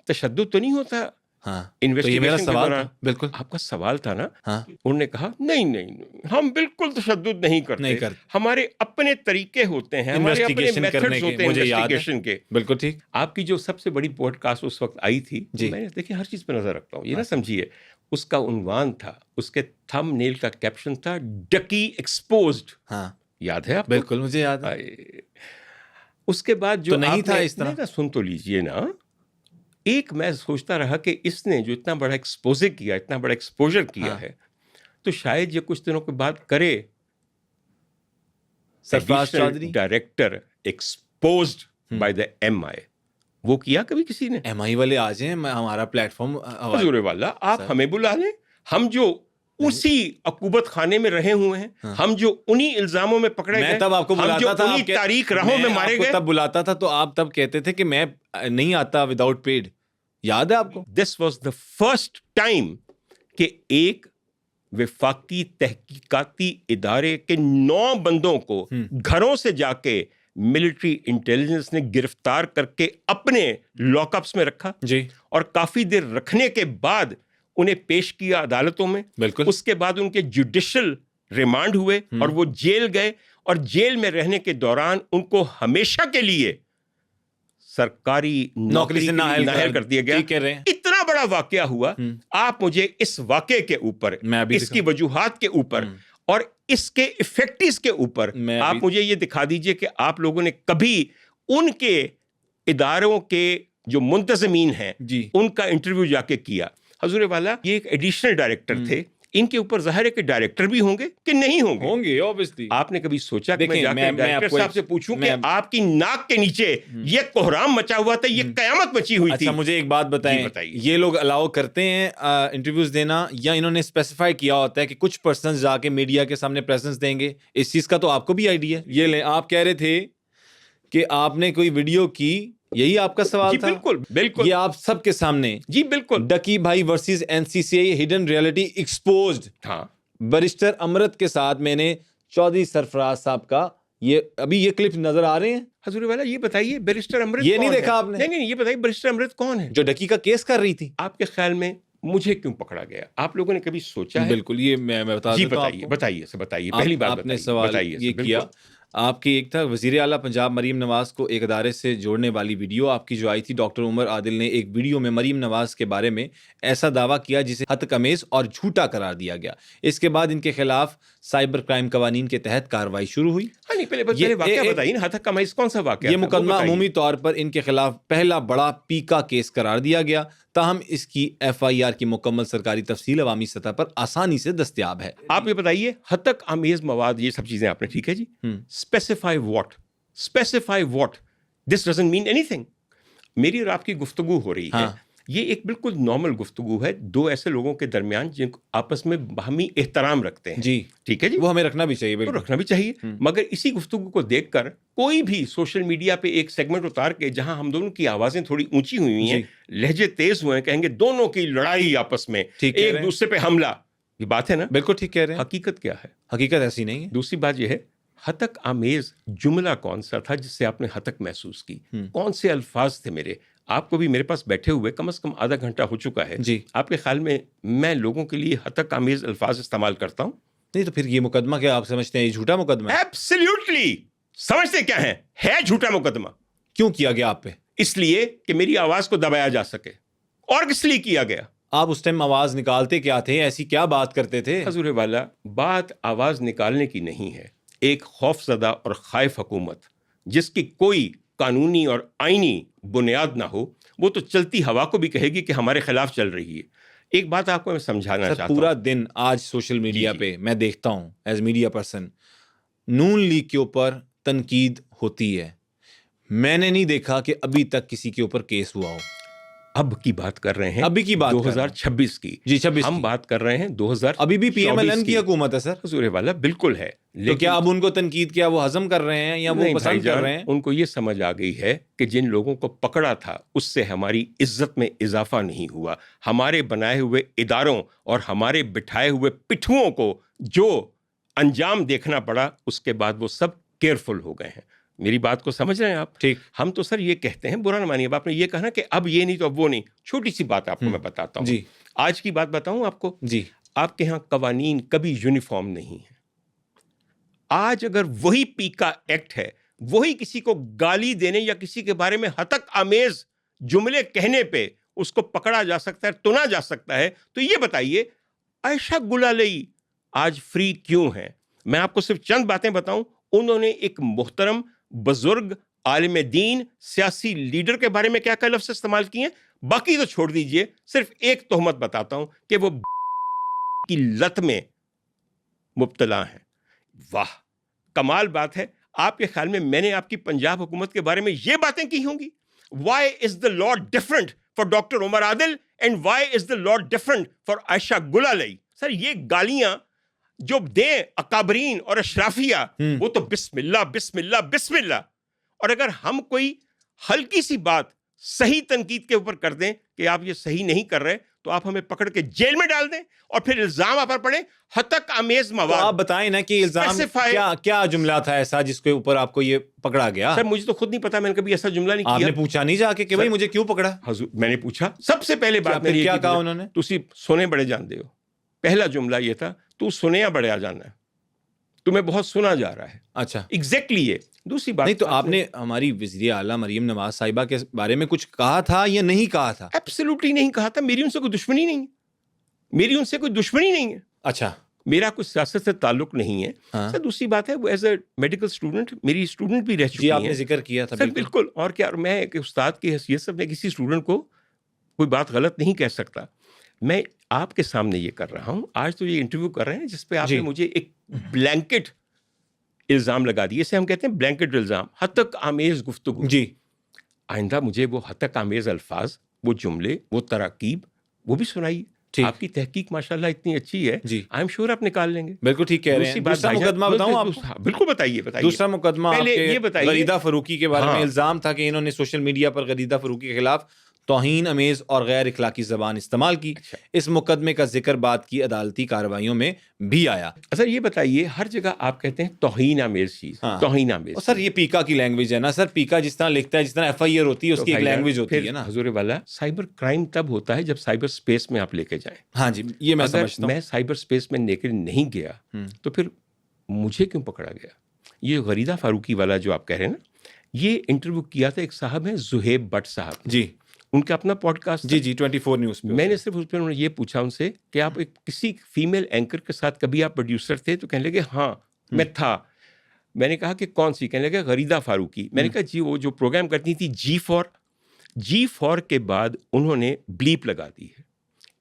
Speaker 1: تشدد تو نہیں ہوتا؟
Speaker 2: ہاں،
Speaker 1: انویسٹیگیشن کے دوران
Speaker 2: بالکل
Speaker 1: آپ کا سوال تھا نا؟ انہوں نے کہا نہیں، ہم بالکل تشدد نہیں کرتے، ہمارے اپنے طریقے ہوتے ہیں، ہمارے اپنے میتھڈز ہوتے ہیں انویسٹیگیشن کے۔
Speaker 2: بالکل ٹھیک۔
Speaker 1: آپ کی جو سب سے بڑی پوڈ کاسٹ اس وقت آئی تھی، میں نے دیکھیں ہر چیز پہ نظر رکھتا ہوں، یہ نہ سمجھیے، اس کا عنوان تھا، اس کے تھم نیل کا کیپشن تھا ڈکی ایکسپوزڈ۔
Speaker 2: ہاں،
Speaker 1: یاد ہے آپ کو؟
Speaker 2: بالکل مجھے یاد ہے۔
Speaker 1: اس کے بعد جو
Speaker 2: تو نہیں تھا اس طرح.
Speaker 1: سن تو لیجئے نا, ایک میں سوچتا رہا کہ اس نے جو اتنا بڑا ایکسپوزر کیا, اتنا بڑا ایکسپوجر کیا ہے, تو شاید یہ کچھ دنوں کے بعد کرے.
Speaker 2: Sarfaraz Chaudhry
Speaker 1: director exposed by the M I, وہ کیا کبھی کسی نے؟
Speaker 2: ایم آئی والے آ جائیں, ہمارا پلیٹ فارم.
Speaker 1: حضور والا آپ ہمیں بلا لیں, ہم جو اسی عقوبت خانے میں رہے ہوئے ہیں, ہم جو انہی الزاموں میں پکڑے گئے,
Speaker 2: میں تب آپ کو بلاتا تھا,
Speaker 1: انہی تاریخ راہوں میں مارے گئے,
Speaker 2: تب بلاتا تھا تو آپ تب کہتے تھے کہ میں نہیں آتا وداؤٹ پیڈ. یاد ہے آپ کو؟
Speaker 1: This was the first time کہ ایک وفاقی تحقیقاتی ادارے کے 9 بندوں کو گھروں سے جا کے ملٹری انٹیلیجنس نے گرفتار کر کے اپنے لاک اپس میں رکھا
Speaker 2: جی,
Speaker 1: اور کافی دیر رکھنے کے بعد انہیں پیش کیا عدالتوں میں.
Speaker 2: بالکل.
Speaker 1: اس کے بعد ان کے جوڈیشل ریمانڈ ہوئے اور وہ جیل گئے, اور جیل میں رہنے کے دوران ان کو ہمیشہ کے لیے سرکاری نوکری سے نااہل کر دیا گیا. اتنا بڑا واقعہ ہوا. آپ مجھے اس واقعے کے اوپر, اس کی وجوہات کے اوپر اور اس کے ایفیکٹس کے اوپر آپ مجھے یہ دکھا دیجئے کہ آپ لوگوں نے کبھی ان کے اداروں کے جو منتظمین ہیں ان کا انٹرویو جا کے کیا. حضور والا یہ ایک ایڈیشنل ڈائریکٹر تھے, ان کے اوپر ظاہر ہے کہ ڈائریکٹر بھی ہوں گے کہ نہیں ہوں گے obviously. آپ نے کبھی سوچا کہ میں جا کے ڈائریکٹر صاحب سے پوچھوں کہ آپ کی ناک کے نیچے یہ کوہرام مچا ہوا تھا, یہ قیامت مچی ہوئی تھی؟
Speaker 2: اچھا مجھے ایک بات بتائیں, یہ لوگ الاؤ کرتے ہیں انٹرویوز دینا, یا انہوں نے اسپیسیفائی کیا ہوتا ہے کہ کچھ پرسنز جا کے میڈیا کے سامنے پریزنس دیں گے؟ اس چیز کا تو آپ کو بھی آئیڈیا ہے. یہ لیں, آپ کہہ رہے تھے کہ آپ نے کوئی ویڈیو کی, یہی آپ کا سوال تھا؟
Speaker 1: بالکل بالکل,
Speaker 2: یہ آپ سب کے سامنے.
Speaker 1: جی بالکل.
Speaker 2: Ducky Bhai versus NCCI hidden reality exposed.
Speaker 1: ہاں,
Speaker 2: بیرسٹر امرت کے ساتھ میں نے چودھری سرفراز صاحب کا یہ ابھی یہ کلپ نظر آ رہے ہیں.
Speaker 1: حضور والا یہ بتائیے بیرسٹر امرت
Speaker 2: یہ نہیں دیکھا آپ نے؟
Speaker 1: نہیں, یہ بتائیے بیرسٹر امرت کون ہے
Speaker 2: جو ڈکی کا کیس کر رہی تھی؟
Speaker 1: آپ کے خیال میں مجھے کیوں پکڑا گیا؟ آپ لوگوں نے کبھی سوچا ہے؟
Speaker 2: بالکل, یہ میں بتا دیتا ہوں.
Speaker 1: جی بتائیے پہلی بات
Speaker 2: آپ نے سوال یہ کیا. آپ کی ایک تھا وزیر اعلیٰ پنجاب مریم نواز کو ایک ادارے سے جوڑنے والی ویڈیو آپ کی جو آئی تھی. ڈاکٹر عمر عادل نے ایک ویڈیو میں مریم نواز کے بارے میں ایسا دعویٰ کیا جسے ہتک امیز اور جھوٹا قرار دیا گیا. اس کے بعد ان کے خلاف سائبر کرائم قوانین کے تحت کارروائی شروع ہوئی.
Speaker 1: پہلے واقعہ بتائیے نا, ہتک امیز کون سا واقعہ؟
Speaker 2: یہ مقدمہ عمومی طور پر ان کے خلاف پہلا بڑا پیکا کیس قرار دیا گیا, تاہم اس کی FIR کی مکمل سرکاری تفصیل عوامی سطح پر آسانی سے دستیاب ہے.
Speaker 1: آپ یہ بتائیے ہتک امیز مواد, یہ سب چیزیں آپ نے ٹھیک ہے جی, specify what, this doesn't mean anything. میری اور آپ کی گفتگو ہو رہی ہے, یہ ایک بالکل نارمل گفتگو ہے دو ایسے لوگوں کے درمیان جن کو آپس میں باہمی احترام رکھتے ہیں.
Speaker 2: جی
Speaker 1: ٹھیک ہے جی,
Speaker 2: وہ ہمیں رکھنا بھی چاہیے, بالکل
Speaker 1: رکھنا بھی چاہیے. مگر اسی گفتگو کو دیکھ کر کوئی بھی سوشل میڈیا پہ ایک سیگمنٹ اتار کے جہاں ہم دونوں کی آوازیں تھوڑی اونچی ہوئی ہیں, لہجے تیز ہوئے ہیں, کہیں گے دونوں کی لڑائی آپس میں, ایک دوسرے پہ حملہ. یہ بات ہے نا,
Speaker 2: بالکل ٹھیک کہہ رہے ہیں.
Speaker 1: حقیقت کیا ہے؟
Speaker 2: حقیقت ایسی نہیں ہے.
Speaker 1: دوسری بات یہ ہے, ہتک آمیز جملہ کون سا تھا جس سے آپ نے ہتک محسوس کی؟ کون سے الفاظ تھے میرے؟ آپ کو بھی میرے پاس بیٹھے ہوئے کم از کم آدھا گھنٹہ ہو چکا ہے.
Speaker 2: جی,
Speaker 1: آپ کے خیال میں لوگوں کے لیے ہتک آمیز الفاظ استعمال کرتا ہوں؟
Speaker 2: نہیں تو پھر یہ مقدمہ کیا آپ سمجھتے ہیں یہ جھوٹا مقدمہ ہے؟
Speaker 1: ایبسلیوٹلی. سمجھتے کیا ہے جھوٹا مقدمہ.
Speaker 2: کیوں کیا گیا آپ پہ؟
Speaker 1: اس لیے کہ میری آواز کو دبایا جا سکے. اور کس لیے کیا گیا؟
Speaker 2: آپ اس ٹائم آواز نکالتے کیا تھے, ایسی کیا بات کرتے تھے؟
Speaker 1: حضور والا, بات آواز نکالنے کی نہیں ہے. ایک خوف زدہ اور خائف حکومت جس کی کوئی قانونی اور آئینی بنیاد نہ ہو, وہ تو چلتی ہوا کو بھی کہے گی کہ ہمارے خلاف چل رہی ہے. ایک بات آپ کو میں سمجھانا چاہتا ہوں.
Speaker 2: پورا دن آج سوشل میڈیا پہ میں دیکھتا ہوں ایز میڈیا پرسن, نون لیگ کے اوپر تنقید ہوتی ہے. میں نے نہیں دیکھا کہ ابھی تک کسی کے اوپر کیس ہوا ہو.
Speaker 1: اب کی بات کر رہے ہیں,
Speaker 2: ابھی کی بات
Speaker 1: 2026 کی.
Speaker 2: جی 26
Speaker 1: ہم بات کر رہے ہیں 2000.
Speaker 2: ابھی بھی PMLN کی حکومت ہے سر.
Speaker 1: حضور والا بالکل ہے,
Speaker 2: تو کیا اب ان کو تنقید کیا وہ ہضم کر رہے ہیں یا وہ پسند کر رہے ہیں؟
Speaker 1: ان کو یہ سمجھ آ گئی ہے کہ جن لوگوں کو پکڑا تھا اس سے ہماری عزت میں اضافہ نہیں ہوا. ہمارے بنائے ہوئے اداروں اور ہمارے بٹھائے ہوئے پٹھوؤں کو جو انجام دیکھنا پڑا, اس کے بعد وہ سب کیئرفل ہو گئے ہیں. میری بات کو سمجھ رہے ہیں آپ؟
Speaker 2: ٹھیک.
Speaker 1: ہم تو سر یہ کہتے ہیں, برا نہ مانیے, اب آپ نے یہ کہا کہ اب یہ نہیں تو اب وہ نہیں. چھوٹی سی بات آپ کو میں بتاتا ہوں.
Speaker 2: جی
Speaker 1: آج کی بات بتاؤں آپ کو.
Speaker 2: جی,
Speaker 1: آپ کے ہاں قوانین کبھی یونیفارم نہیں ہیں. آج اگر وہی پیکا ایکٹ ہے, وہی کسی کو گالی دینے یا کسی کے بارے میں ہتک آمیز جملے کہنے پہ اس کو پکڑا جا سکتا ہے, تنا جا سکتا ہے, تو یہ بتائیے عائشہ گلالئی آج فری کیوں ہیں؟ میں آپ کو صرف چند باتیں بتاؤں. انہوں نے ایک محترم بزرگ عالم دین, سیاسی لیڈر کے بارے میں کیا کیا لفظ استعمال کیے ہیں, باقی تو چھوڑ دیجئے, صرف ایک تہمت بتاتا ہوں کہ وہ کی لت میں مبتلا ہیں. واہ کمال بات ہے. آپ کے خیال میں نے آپ کی پنجاب حکومت کے بارے میں یہ باتیں کی ہوں گی, why is the law different for doctor Umar Adil and why is the law different for Ayesha Gul Ali. Sir یہ گالیاں جو دیں اکابرین اور اشرافیہ, وہ تو بسم اللہ بسم اللہ بسم اللہ. اور اگر ہم کوئی ہلکی سی بات صحیح تنقید کے اوپر کر دیں کہ آپ یہ صحیح نہیں کر رہے, تو آپ ہمیں پکڑ کے جیل میں ڈال دیں اور پھر الزام آپ پر پڑے ہتک آمیز مواد.
Speaker 2: آپ بتائیں نا کہ الزام کیا جملہ تھا ایسا جس کے اوپر آپ کو یہ پکڑا گیا؟
Speaker 1: سر مجھے تو خود نہیں پتا, میں نے کبھی ایسا جملہ نہیں کیا.
Speaker 2: آپ نے پوچھا نہیں جا کے کہ بھائی مجھے کیوں پکڑا؟
Speaker 1: حضور میں نے پوچھا, سب سے پہلے بات میں
Speaker 2: کیا کہا انہوں نے؟
Speaker 1: تسی سونے بڑے جانتے ہو. پہلا جملہ یہ تھا, تو سنیا بڑے آ جانا ہے, تمہیں بہت سنا جا رہا ہے.
Speaker 2: اچھا
Speaker 1: ایگزیکٹلی یہ. دوسری بات
Speaker 2: نہیں تو آپ نے ہماری وزیر اعلیٰ مریم نواز صاحبہ کے بارے میں کچھ کہا تھا یا نہیں کہا تھا؟
Speaker 1: ایبسلیوٹلی نہیں کہا تھا. میری ان سے کوئی دشمنی نہیں ہے, میری ان سے کوئی دشمنی نہیں ہے.
Speaker 2: اچھا
Speaker 1: میرا کوئی سیاست سے تعلق نہیں ہے. سر دوسری بات ہے, وہ ایز اے میڈیکل اسٹوڈنٹ میری اسٹوڈنٹ بھی رہ چکی ہیں.
Speaker 2: جی آپ نے ذکر کیا تھا.
Speaker 1: سر بالکل. اور کیا, میں ایک استاد کی حیثیت سے میں کسی اسٹوڈنٹ کو کوئی بات غلط نہیں کہہ سکتا. میں آپ کے سامنے یہ کر رہا ہوں, آج تو یہ انٹرویو کر رہے ہیں جس پہ آپ نے مجھے ایک بلینکٹ الزام لگا دی. اسے ہم کہتے ہیں بلینکٹ الزام, ہتک آمیز گفتگو.
Speaker 2: جی
Speaker 1: آئندہ مجھے وہ ہتک آمیز الفاظ, وہ جملے, وہ تراکیب, وہ بھی سنائیے. آپ کی تحقیق ماشاءاللہ اتنی اچھی ہے,
Speaker 2: جی
Speaker 1: آئی ایم شیور آپ نکال لیں گے.
Speaker 2: بالکل ٹھیک کہہ رہے ہیں. دوسرا مقدمہ بتاؤں آپ کو؟
Speaker 1: بالکل بتائیے.
Speaker 2: دوسرا مقدمہ
Speaker 1: یہ بتائیے,
Speaker 2: غریدہ فروقی کے بارے میں الزام تھا کہ انہوں نے سوشل میڈیا پر غریدہ فروقی کے خلاف توہین امیز اور غیر اخلاقی زبان استعمال کی. اس مقدمے کا ذکر بعد کی عدالتی کارروائیوں میں بھی آیا.
Speaker 1: سر یہ بتائیے, ہر جگہ آپ کہتے ہیں توہین آمیز چیز, توہین آمیز.
Speaker 2: سر یہ پیکا کی لینگویج ہے نا سر. پیکا جس طرح لکھتا ہے, جس طرح FIR ہوتی ہے, اس کی ایک لینگویج ہوتی ہے نا.
Speaker 1: حضور والا, سائبر کرائم تب ہوتا ہے جب سائبر اسپیس میں آپ لے کے جائیں.
Speaker 2: ہاں جی یہ میں سمجھتا ہوں.
Speaker 1: میں سائبر اسپیس میں لے کے نہیں گیا تو پھر مجھے کیوں پکڑا گیا؟ یہ غریدہ فاروقی والا جو آپ کہہ رہے ہیں نا, یہ انٹرویو کیا تھا ایک صاحب ہیں زہیب بٹ صاحب.
Speaker 2: جی
Speaker 1: ان کا اپنا پوڈ کاسٹ.
Speaker 2: جی 24 نیوز پہ.
Speaker 1: میں نے صرف اس پہ انہوں نے یہ پوچھا ان سے کہ آپ ایک کسی فیمیل اینکر کے ساتھ کبھی آپ پروڈیوسر تھے؟ تو کہنے لگے ہاں میں تھا. میں نے کہا کہ کون سی؟ کہنے لگے غریدہ فاروقی. میں نے کہا جی وہ جو پروگرام کرتی تھی جی فور کے بعد انہوں نے بلیپ لگا دی ہے.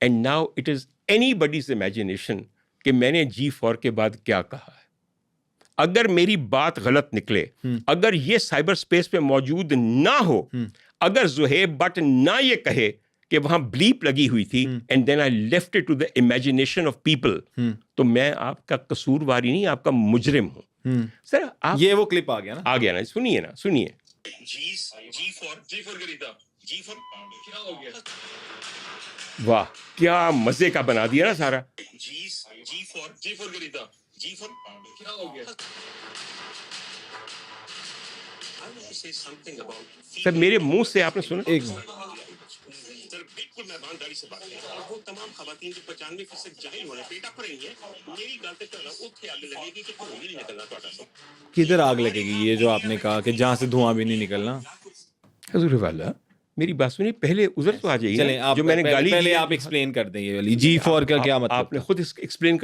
Speaker 1: And now it is any buddies imagination کہ میں نے G4 کے بعد کیا کہا ہے. اگر میری بات غلط نکلے, اگر یہ سائبر اسپیس پہ موجود نہ ہو, اگر زہیب بٹ نہ یہ کہے کہ وہاں بلیپ لگی ہوئی تھی and then I left it to the imagination of people, تو میں آپ کا قصورواری نہیں, آپ کا مجرم ہوں. سر آپ
Speaker 2: یہ وہ کلپ آ گیا نا,
Speaker 1: سنیے. واہ کیا مزے کا بنا دیا نا سارا. سر میرے منہ سے آپ نے سنا.
Speaker 2: ایک
Speaker 1: بالکل مہربانی سے بات کریں. وہ تمام خواتین جو 95% جاہل ہونے پیٹا پر رہی ہیں, میری گل تے چلا وہ خیال لگے گی کہ کوئی نہیں نکلنا تھوڑا سا.
Speaker 2: کدھر آگ لگے گی؟ یہ جو آپ نے کہا کہ جہاں سے دھواں بھی نہیں نکلنا.
Speaker 1: حضور والا میری بات سنیے, پہلے ادھر تو آ جائیے.
Speaker 2: چلیں آپ
Speaker 1: جو میں نے گالی
Speaker 2: پہلے آپ ایکسپلین کر دیں یہ والی G4 کا کیا مطلب.
Speaker 1: آپ نے خود ایکسپلین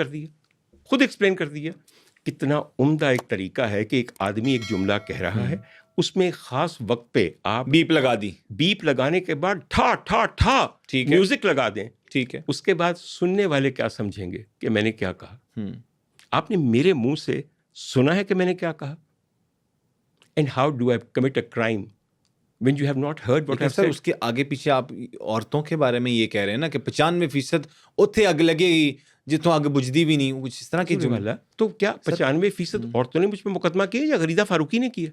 Speaker 1: کر دیا. کتنا عمدہ ایک طریقہ ہے کہ ایک آدمی ایک جملہ کہہ رہا ہے, اس میں خاص وقت پہ آپ
Speaker 2: بیپ لگا دی,
Speaker 1: بیپ لگانے کے بعد ٹھا ٹھا ٹھا میوزک لگا دیں.
Speaker 2: ٹھیک ہے.
Speaker 1: اس کے بعد سننے والے کیا سمجھیں گے کہ میں نے کیا کہا. آپ نے میرے منہ سے سنا ہے کہ میں نے کیا کہا. And how do I commit a crime when you have not heard what I've said.
Speaker 2: اس کے آگے پیچھے آپ عورتوں کے بارے میں یہ کہہ رہے ہیں نا کہ 95% اتھے اگ لگے گی جتوں اگ بجھدی بھی نہیں, کچھ اس طرح کی
Speaker 1: جملہ. تو کیا 95% عورتوں نے مجھ پہ مقدمہ کیا یا غریدہ فاروقی نے کیا؟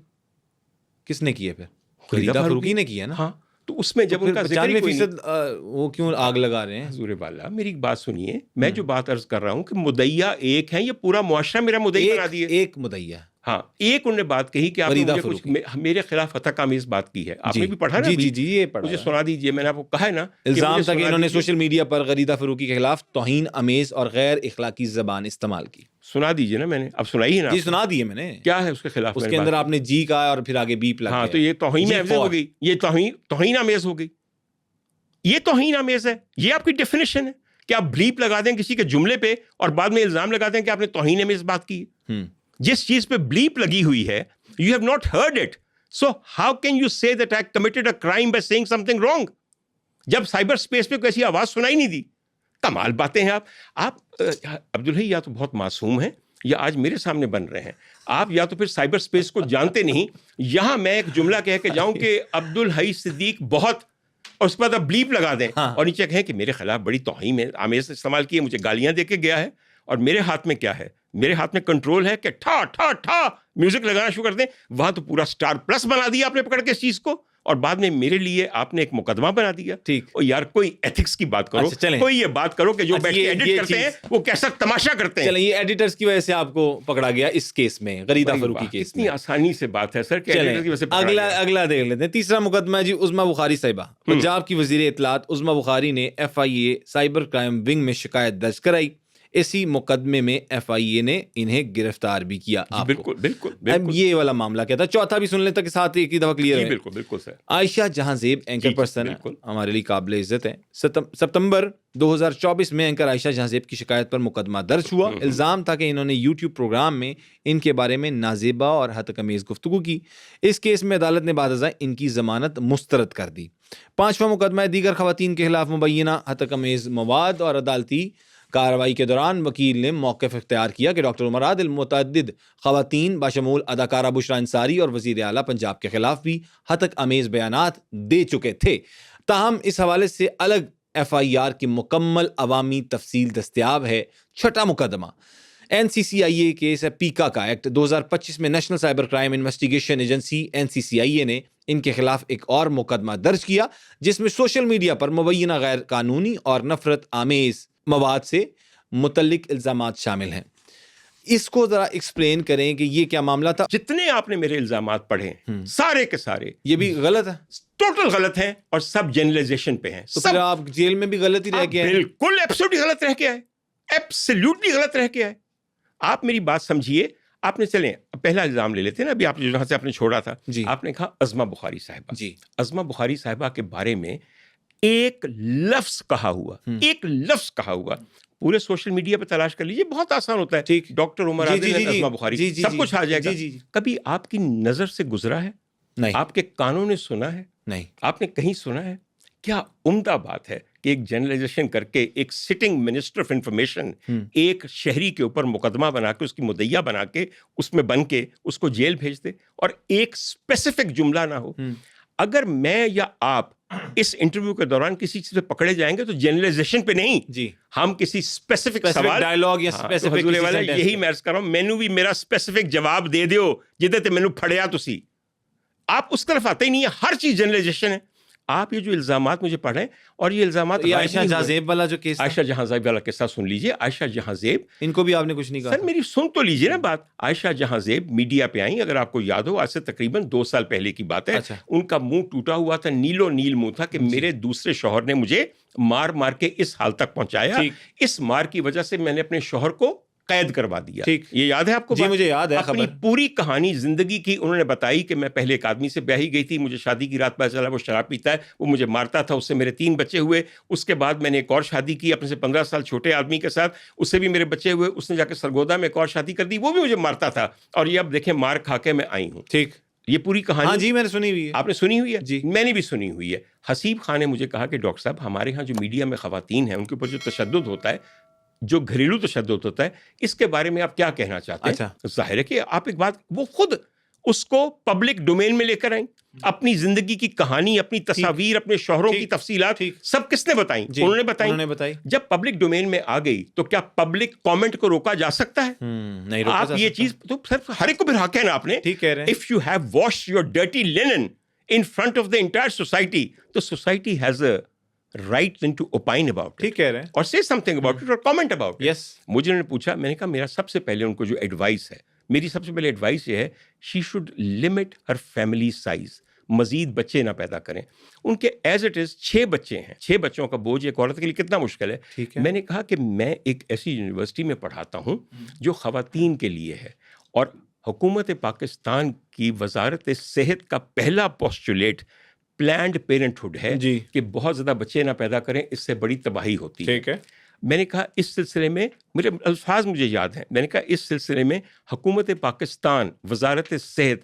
Speaker 2: کس نے کیا پھر؟ غریدہ فاروقی نے کیا نا.
Speaker 1: ہاں تو اس میں جب ان کا
Speaker 2: 95% وہ کیوں آگ لگا رہے ہیں؟
Speaker 1: حضور والا میری ایک بات سنیے, میں جو بات عرض کر رہا ہوں کہ مدعیہ ایک ہے, یہ پورا معاشرہ میرا مدعی بنا دیے.
Speaker 2: ایک مدعیہ,
Speaker 1: ہاں ایک انہوں نے بات کہی کہ آپ نے کچھ میرے خلاف ہتک آمیز بات کی ہے. آپ نے بھی پڑھا نا؟
Speaker 2: جی یہ پڑھا,
Speaker 1: مجھے سنا دیجیے. میں نے آپ کو کہا ہے نا
Speaker 2: الزام تھا کہ انہوں نے سوشل میڈیا پر غریدہ فروقی کے خلاف توہین امیز اور غیر اخلاقی زبان استعمال کی.
Speaker 1: سنا دیجیے نا. میں نے اب سنائی ہے نا.
Speaker 2: جی سنا دیے میں نے.
Speaker 1: کیا ہے اس کے خلاف؟
Speaker 2: اس کے اندر آپ نے جی کہا اور پھر آگے بیپ لگا.
Speaker 1: ہاں تو یہ توہین امیز ہو گئی, یہ توہین امیز ہو گئی, یہ توہین امیز ہے. یہ آپ کی ڈیفینیشن ہے کہ آپ بلیپ لگا دیں کسی کے جملے پہ اور بعد میں الزام لگا دیں کہ آپ نے توہین امیز بات کی. جس چیز پہ بلیپ لگی ہوئی ہے, you have not heard it, So how can you say that I committed a crime by saying something wrong? جب سائبر اسپیس پہ کوئی ایسی آواز سنائی نہیں دی. کمال باتیں ہیں. آپ عبدالحی یا تو بہت معصوم ہیں یا آج میرے سامنے بن رہے ہیں. آپ یا تو پھر سائبر اسپیس کو جانتے نہیں. یہاں میں ایک جملہ کہہ کے جاؤں کہ عبدالحی صدیق بہت, اور اس کے بعد آپ بلیپ لگا دیں اور نیچے کہیں کہ میرے خلاف بڑی توہین آمیز استعمال کی ہے, مجھے گالیاں دے کے گیا ہے, اور میرے ہاتھ میں کیا ہے, میرے ہاتھ میں کنٹرول ہے کہ ٹھا ٹھا ٹھا میوزک لگانا شروع کر دیں. وہاں تو پورا اسٹار پلس بنا دیا آپ نے پکڑ کے اس چیز کو, اور بعد میں میرے لیے آپ نے ایک مقدمہ بنا دیا.
Speaker 2: ٹھیک,
Speaker 1: اور یار کوئی ایتھکس کی بات کرو, کوئی یہ بات کرو کہ جو بیٹھ کے ایڈٹ کرتے ہیں وہ کیسا تماشا کرتے ہیں.
Speaker 2: چلیں یہ ایڈیٹرز کی وجہ سے آپ کو پکڑا گیا اس کیس میں, غریدہ فاروقی کیس میں.
Speaker 1: اتنی آسانی سے بات ہے سر کہ ایڈیٹر کی وجہ سے پکڑا گیا.
Speaker 2: اگلا دیکھ لیتے ہیں. تیسرا مقدمہ ہے جی عظمیٰ بخاری صاحبہ. پنجاب کی وزیر اطلاعات عظمیٰ بخاری نے FIA سائبر کرائم ونگ میں شکایت درج کرائی. اسی مقدمے میں FIA نے انہیں گرفتار بھی کیا.
Speaker 1: بالکل بالکل.
Speaker 2: اب یہ والا معاملہ کیا تھا, چوتھا بھی سن لیں تک ساتھ ایک ہی دفعہ کلیئر ہے.
Speaker 1: بالکل بالکل سر.
Speaker 2: عائشہ جہاں زیب اینکر پرسن ہمارے لیے قابل عزت ہے. ستمبر 2024 میں اینکر عائشہ جہاں زیب کی شکایت پر مقدمہ درج ہوا. الزام تھا کہ انہوں نے YouTube پروگرام میں ان کے بارے میں نازیبا اور ہتک امیز گفتگو کی. اس کیس میں عدالت نے بعد ازاں ان کی ضمانت مسترد کر دی. پانچواں مقدمہ ہے دیگر خواتین کے خلاف مبینہ ہتک امیز مواد اور عدالتی کارروائی کے دوران وکیل نے موقف اختیار کیا کہ ڈاکٹر عمر عادل متعدد خواتین بشمول اداکارہ بشریٰ انصاری اور وزیر اعلیٰ پنجاب کے خلاف بھی ہتک امیز بیانات دے چکے تھے. تاہم اس حوالے سے الگ FIR کی مکمل عوامی تفصیل دستیاب ہے. چھٹا مقدمہ NCCIA کیس ہے پیکا کا ایکٹ. 2025 میں national cyber crime investigation agency NCCIA نے ان کے خلاف ایک اور مقدمہ درج کیا جس میں سوشل میڈیا پر مبینہ غیر قانونی اور نفرت آمیز مواد سے متعلق الزامات شامل ہیں. اس کو ذرا ایکسپلین کریں کہ یہ کیا معاملہ تھا.
Speaker 1: جتنے آپ نے میرے الزامات پڑھے سارے کے سارے
Speaker 2: یہ بھی غلط ہے,
Speaker 1: ٹوٹل غلط ہیں, اور سب جنرلائزیشن پہ ہیں.
Speaker 2: تو پھر آپ جیل میں بھی غلط ہی رہ کے آئے.
Speaker 1: بالکل ایبسولوٹلی غلط رہ کے آئے, ایبسولوٹلی غلط رہ کے آئے. آپ میری بات سمجھیے. آپ نے چلیں پہلا الزام لے لیتے ہیں نا, ابھی آپ جہاں سے آپ نے چھوڑا تھا. آپ نے کہا عظمیٰ بخاری صاحبہ.
Speaker 2: جی,
Speaker 1: عظمیٰ بخاری صاحبہ کے بارے میں ایک لفظ کہا ہوا, ایک لفظ کہا ہوا, پورے سوشل میڈیا پہ تلاش کر لیجیے, بہت آسان ہوتا ہے.
Speaker 2: ٹھیک,
Speaker 1: ڈاکٹر عمر عادل عظمیٰ بخاری سب کچھ آ جائے گا. کبھی آپ کی نظر سے گزرا ہے؟
Speaker 2: نہیں.
Speaker 1: آپ کے کانوں نے سنا ہے؟
Speaker 2: نہیں.
Speaker 1: آپ نے کہیں سنا ہے؟ کیا عمدہ بات ہے کہ ایک جنرلائزیشن کر کے ایک سٹنگ منسٹر آف انفارمیشن ایک شہری کے اوپر مقدمہ بنا کے اس کی مدعیہ بنا کے اس میں بن کے اس کو جیل بھیج دے اور ایک اسپیسیفک جملہ نہ ہو. اگر میں یا آپ اس انٹرویو کے دوران کسی چیز پہ پکڑے جائیں گے تو جنرلائزیشن پہ نہیں,
Speaker 2: جی,
Speaker 1: ہم کسی اسپیسیفک سوال
Speaker 2: ڈائلاگ یا اسپیسیفک
Speaker 1: یہی میں عرض کر رہا ہوں, مینو بھی میرا اسپیسیفک جواب دے دیو جدے تے مینو پھڑیا تسی. آپ اس طرف آتے ہی نہیں ہے, ہر چیز جنرلائزیشن ہے. آپ یہ جو الزامات مجھے پڑھ رہے ہیں, اور یہ الزامات
Speaker 2: عائشہ جہاں زیب والا جو کیس,
Speaker 1: عائشہ جہاں زیب والا قصہ سن لیجئے. عائشہ جہاں زیب,
Speaker 2: ان کو بھی آپ نے کچھ نہیں کہا.
Speaker 1: سر میری سن تو لیجئے نا بات. عائشہ جہاں زیب میڈیا پہ آئیں, اگر آپ کو یاد ہو, آج سے تقریباً 2 سال پہلے کی بات ہے. ان کا منہ ٹوٹا ہوا تھا, نیلو نیل منہ تھا کہ میرے دوسرے شوہر نے مجھے مار مار کے اس حال تک پہنچایا, اس مار کی وجہ سے میں نے اپنے شوہر کو قید کروا دیا.
Speaker 2: ٹھیک,
Speaker 1: یہ یاد ہے آپ کو؟
Speaker 2: جی مجھے یاد ہے.
Speaker 1: اپنی پوری کہانی زندگی کی انہوں نے بتائی کہ میں پہلے ایک آدمی سے بیاہی گئی تھی, مجھے شادی کی رات پتہ چلا وہ شراب پیتا ہے, وہ مجھے مارتا تھا, اس سے میرے 3 بچے ہوئے. اس کے بعد میں نے ایک اور شادی کی اپنے سے 15 سال چھوٹے آدمی کے ساتھ, اس سے بھی میرے بچے ہوئے. اس نے جا کے سرگودا میں ایک اور شادی کر دی, وہ بھی مجھے مارتا تھا, اور یہ اب دیکھیں مار کھا کے میں آئی ہوں.
Speaker 2: ٹھیک,
Speaker 1: یہ پوری کہانی.
Speaker 2: ہاں جی, میں نے سنی ہوئی ہے.
Speaker 1: آپ نے سنی ہوئی ہے؟
Speaker 2: جی,
Speaker 1: میں نے بھی سنی ہوئی ہے. حسیب خان نے مجھے کہا کہ ڈاکٹر صاحب ہمارے ہاں جو میڈیا میں خواتین ہیں ان کے اوپر جو تشدد ہوتا ہے, جو گھریلو تشدد ہوتا ہے, اس کے بارے میں آپ کیا کہنا چاہتے ہیں؟ ظاہر ہے کہ آپ ایک بات, وہ خود اس کو پبلک ڈومین میں لے کر آئیں, اپنی زندگی کی کہانی, اپنی تصاویر, اپنے شوہروں کی تفصیلات سب کس نے بتائیں؟ انہوں نے بتائی. جب پبلک ڈومین میں آ گئی تو کیا پبلک کامنٹ کو روکا جا سکتا ہے؟
Speaker 2: نہیں.
Speaker 1: آپ یہ چیز تو صرف ہر ایک کو پھر حق ہے نا آپ نے.
Speaker 2: ٹھیک کہہ رہے ہیں.
Speaker 1: If you have washed your dirty linen in front of the entire society, the society has a right then to opine about it.
Speaker 2: ٹھیک کہہ رہے ہیں.
Speaker 1: اور say something about it اور comment about it.
Speaker 2: Yes.
Speaker 1: مجھے انہوں نے پوچھا, میں نے کہا میرا سب سے پہلے ان کو جو ایڈوائس ہے, میری سب سے پہلے ایڈوائس یہ ہے, she should limit her family size. مزید بچے نہ پیدا کریں. ان کے ایز اٹ از 6 بچے ہیں. 6 بچوں کا بوجھ ایک عورت کے لیے کتنا مشکل ہے. میں نے کہا کہ میں ایک ایسی یونیورسٹی میں پڑھاتا ہوں جو خواتین کے لیے ہے, اور حکومت پاکستان کی وزارت صحت کا پہلا پوسچولیٹ پلانڈ پیرنٹہڈ ہے کہ بہت زیادہ بچے نہ پیدا کریں, اس سے بڑی تباہی ہوتی ہے.
Speaker 2: ٹھیک ہے.
Speaker 1: میں نے کہا اس سلسلے میں, میرے الفاظ مجھے یاد ہیں, میں نے کہا اس سلسلے میں حکومت پاکستان, وزارت صحت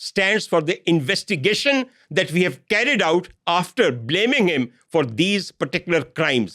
Speaker 1: stands for the investigation that we have carried out after blaming him for these particular crimes.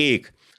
Speaker 1: 1।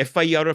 Speaker 1: FIR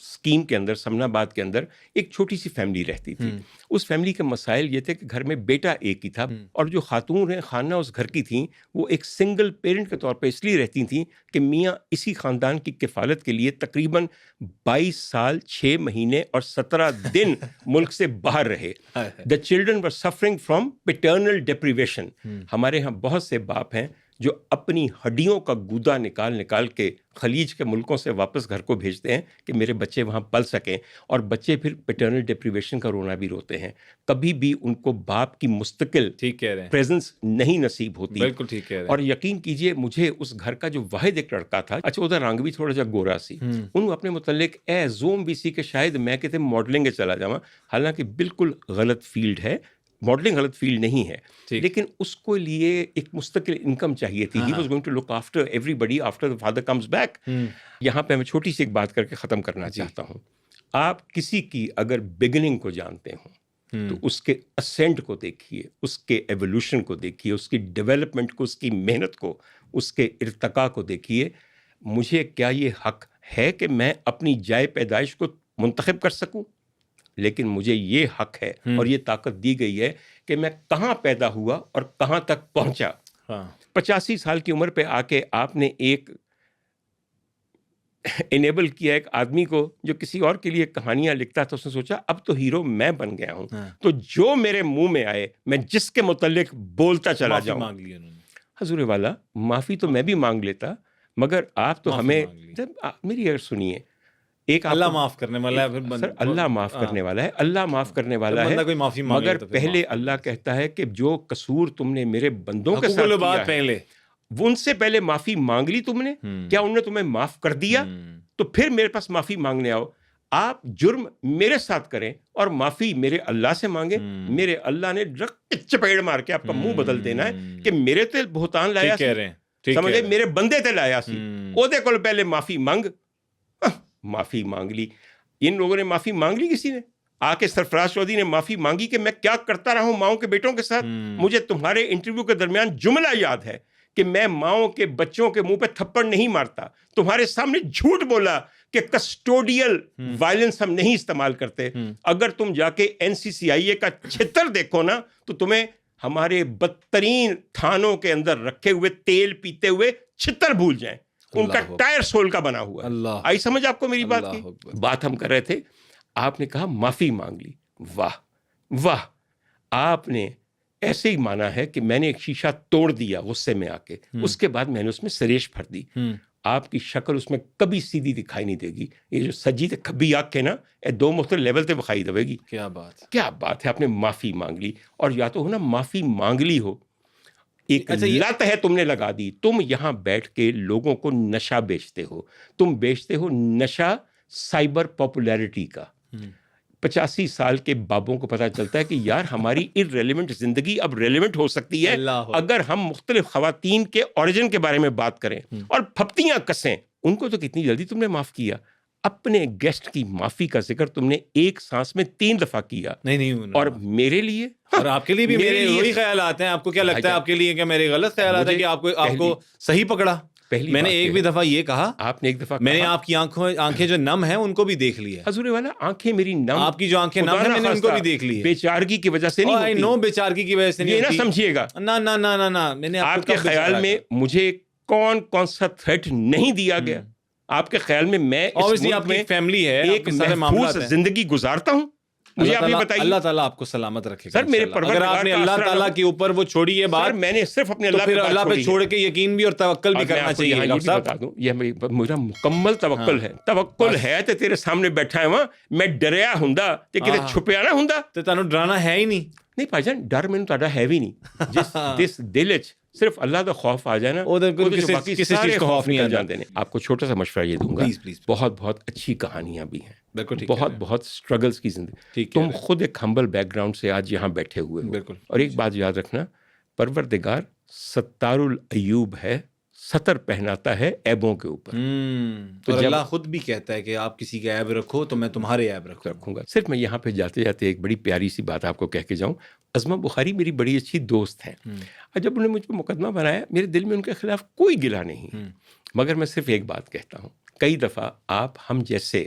Speaker 1: scheme کے اندر سمناباد کے اندر ایک چھوٹی سی فیملی رہتی تھی. اس فیملی کے مسائل یہ تھے کہ گھر میں بیٹا ایک ہی تھا اور جو خاتون ہیں خانہ اس گھر کی تھیں وہ ایک سنگل پیرنٹ کے طور پہ اس لیے رہتی تھیں کہ میاں اسی خاندان کی کفالت کے لیے تقریباً 22 سال 6 مہینے اور 17 دن ملک سے باہر رہے. The children were suffering from paternal deprivation. ہمارے ہاں بہت سے باپ ہیں جو اپنی ہڈیوں کا گودا نکال کے خلیج کے ملکوں سے واپس گھر کو بھیجتے ہیں کہ میرے بچے وہاں پل سکیں, اور بچے پھر پیٹرنل ڈیپریویشن کا رونا بھی روتے ہیں. کبھی بھی ان کو باپ کی مستقل پریزنس نہیں نصیب ہوتی.
Speaker 2: بالکل ٹھیک کہہ رہے ہیں.
Speaker 1: اور یقین کیجئے مجھے اس گھر کا جو واحد ایک لڑکا تھا, اچھا ادھر رنگ بھی تھوڑا سا گورا سی, انہوں اپنے متعلق زوم بھی سی کہ شاید میں کہتے ماڈلنگ چلا جاؤں, حالانکہ بالکل غلط فیلڈ ہے, ماڈلنگ غلط فیلڈ نہیں ہے, لیکن اس کو لیے ایک مستقل انکم چاہیے تھی. He was going to look after everybody after the father comes back. یہاں پہ میں چھوٹی سی ایک بات کر کے ختم کرنا چاہتا ہوں. آپ کسی کی اگر بگننگ کو جانتے ہوں تو اس کے اسینٹ کو دیکھیے, اس کے ایولیوشن کو دیکھیے, اس کی ڈیولپمنٹ کو, اس کی محنت کو, اس کے ارتقاء کو دیکھیے. مجھے کیا یہ حق ہے کہ میں اپنی جائے پیدائش کو منتخب کر سکوں؟ لیکن مجھے یہ حق ہے اور یہ طاقت دی گئی ہے کہ میں کہاں پیدا ہوا اور کہاں تک پہنچا. 85 سال کی عمر پہ آ کے آپ نے ایک انیبل کیا ایک آدمی کو جو کسی اور کے لیے کہانیاں لکھتا تھا, اس نے سوچا اب تو ہیرو میں بن گیا ہوں, تو جو میرے منہ میں آئے میں جس کے متعلق بولتا چلا جاؤں. حضور والا معافی تو میں بھی مانگ لیتا, مگر آپ تو ہمیں میری اگر سنیے, ایک
Speaker 2: اللہ معاف کرنے والا ہے, پھر
Speaker 1: سر اللہ معاف کرنے والا ہے, اللہ معاف کرنے والا ہے, مگر پہلے اللہ کہتا ہے کہ جو قصور تم نے میرے بندوں کے ساتھ کیا ہے وہ ان سے پہلے معافی مانگ لی تم نے, کیا انہوں نے تمہیں معاف کر دیا؟ تو پھر میرے پاس معافی مانگنے آؤ. آپ جرم میرے ساتھ کریں اور معافی میرے اللہ سے مانگیں. میرے اللہ نے چپیڑ مار کے آپ کا منہ بدل دینا ہے کہ میرے تے بہتان لایا سی, سمجھے میرے بندے تے لایا سی, او دے کول پہلے معافی مانگ. معافی مانگ لی. ان لوگوں نے معافی مانگ لی, کسی نے آ کے سرفراز چودھری نے معافی مانگی کہ میں کیا کرتا رہا ہوں ماؤں کے بیٹوں کے ساتھ. مجھے تمہارے انٹرویو کے درمیان جملہ یاد ہے کہ میں ماؤں کے بچوں کے منہ پہ تھپڑ نہیں مارتا, تمہارے سامنے جھوٹ بولا کہ کسٹوڈیل وائلنس ہم نہیں استعمال کرتے. اگر تم جا کے NCCIA کا چھتر دیکھو نا تو تمہیں ہمارے بدترین تھانوں کے اندر رکھے ہوئے تیل پیتے ہوئے چھتر بھول جائیں. ان کا ٹائر سول کا بنا ہوا ہے. آئی سمجھ آپ کو میری بات کی؟ بات ہم کر رہے تھے, آپ نے کہا معافی مانگ لی. واہ واہ, آپ نے ایسے ہی مانا ہے کہ میں نے ایک شیشہ توڑ دیا غصے میں آ کے, اس کے بعد میں نے اس میں سریش بھر دی. آپ کی شکل اس میں کبھی سیدھی دکھائی نہیں دے گی. یہ جو سجی تے کھبی آنکھ کے نا, یہ 2 مختلف لیول تے بخائی دے گی.
Speaker 2: کیا بات,
Speaker 1: کیا بات ہے. آپ نے معافی مانگ لی, اور یا تو ہو نا معافی مانگ لی ہو, ایک لت ہے تم نے لگا دی. تم یہاں بیٹھ کے لوگوں کو نشہ بیچتے ہو, تم بیچتے ہو نشہ سائبر پاپولیرٹی کا. 85 سال کے بابوں کو پتہ چلتا ہے کہ یار ہماری ارریلیونٹ زندگی اب ریلیونٹ ہو سکتی ہے اگر ہم مختلف خواتین کے اوریجن کے بارے میں بات کریں اور پھپتیاں کسیں. ان کو تو کتنی جلدی تم نے معاف کیا. اپنے گیسٹ کی معافی کا ذکر تم نے ایک سانس میں 3 دفعہ کیا.
Speaker 2: نہیں,
Speaker 1: اور میرے لیے
Speaker 2: اور آپ کے لیے بھی میرے وہی خیالات ہیں. آپ کو کیا لگتا ہے آپ کے لیے کہ میرے غلط خیالات ہیں کہ آپ کو صحیح پکڑا؟ میں نے ایک بھی دفعہ یہ کہا,
Speaker 1: آپ نے ایک دفعہ
Speaker 2: میں نے آپ کی آنکھیں جو نم ہیں ان کو بھی دیکھ لی ہے.
Speaker 1: حضور والا آنکھیں میری نم,
Speaker 2: آپ کی جو آنکھیں نم ہیں میں نے ان کو بھی دیکھ لی ہے.
Speaker 1: بیچارگی کی وجہ سے نہیں ہوتی.
Speaker 2: نو بیچارگی کی وجہ سے نہیں ہوتی.
Speaker 1: یہ نہ سمجھیے گا.
Speaker 2: نہ میں نے
Speaker 1: آپ کے خیال میں مجھے کون سا تھریٹ نہیں دیا گیا؟ آپ کے خیال میں اس ملک میں
Speaker 2: فیملی ہے,
Speaker 1: ایک محفوظ زندگی گزارتا ہوں؟ مجھے آپ یہ بتائیے.
Speaker 2: اللہ تعالیٰ آپ کو سلامت رکھے
Speaker 1: سر. میرے
Speaker 2: اگر آپ نے اللہ تعالیٰ کے اوپر وہ چھوڑی ہے بات,
Speaker 1: میں نے صرف اپنے
Speaker 2: اللہ پہ چھوڑ کے یقین بھی اور توکل بھی کرنا چاہیے.
Speaker 1: یہ بتا دوں, یہ میرا مکمل توکل ہے. توکل ہے تو تیرے سامنے بیٹھا ہے وہاں, میں ڈریا ہوں تے کتے چھپیا نہ ہوندا
Speaker 2: تے تانوں ڈرانا ہے ہی نہیں
Speaker 1: بھائی جان. ڈر مینوں تہاڈا ہے بھی نہیں. جس دل وچ صرف اللہ دا خوف آ جائے نا,
Speaker 2: کسی چیز کا خوف نہیں آ جاتے.
Speaker 1: آپ کو چھوٹا سا مشورہ یہ دوں گا, بہت اچھی کہانیاں بھی ہیں, بہت اسٹرگلس کی زندگی. تم خود ایک ہمبل بیک گراؤنڈ سے آج یہاں بیٹھے ہوئے ہو, اور ایک بات یاد رکھنا, پروردگار ستار العیوب ہے, ستر پہناتا ہے عیبوں کے اوپر.
Speaker 2: تو اللہ خود بھی کہتا ہے کہ آپ کسی کا عیب رکھو تو میں تمہارے عیب رکھوں
Speaker 1: گا. صرف میں یہاں پہ جاتے جاتے ایک بڑی پیاری سی بات آپ کو کہہ کے جاؤں. عظمہ بخاری میری بڑی اچھی دوست ہیں, اور جب انہوں نے مجھ پہ مقدمہ بنایا میرے دل میں ان کے خلاف کوئی گلہ نہیں, مگر میں صرف ایک بات کہتا ہوں, کئی دفعہ آپ ہم جیسے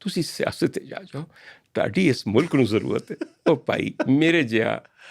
Speaker 1: ਤੁਸੀਂ ਸਿਆਸਤ ਤੇ ਜਾ ਜਾਓ, ਤੁਹਾਡੀ ਇਸ ਮੁਲਕ ਨੂੰ ਜ਼ਰੂਰਤ ਹੈ. ਉਹ ਭਾਈ ਮੇਰੇ ਜਿਹਾ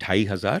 Speaker 1: 2500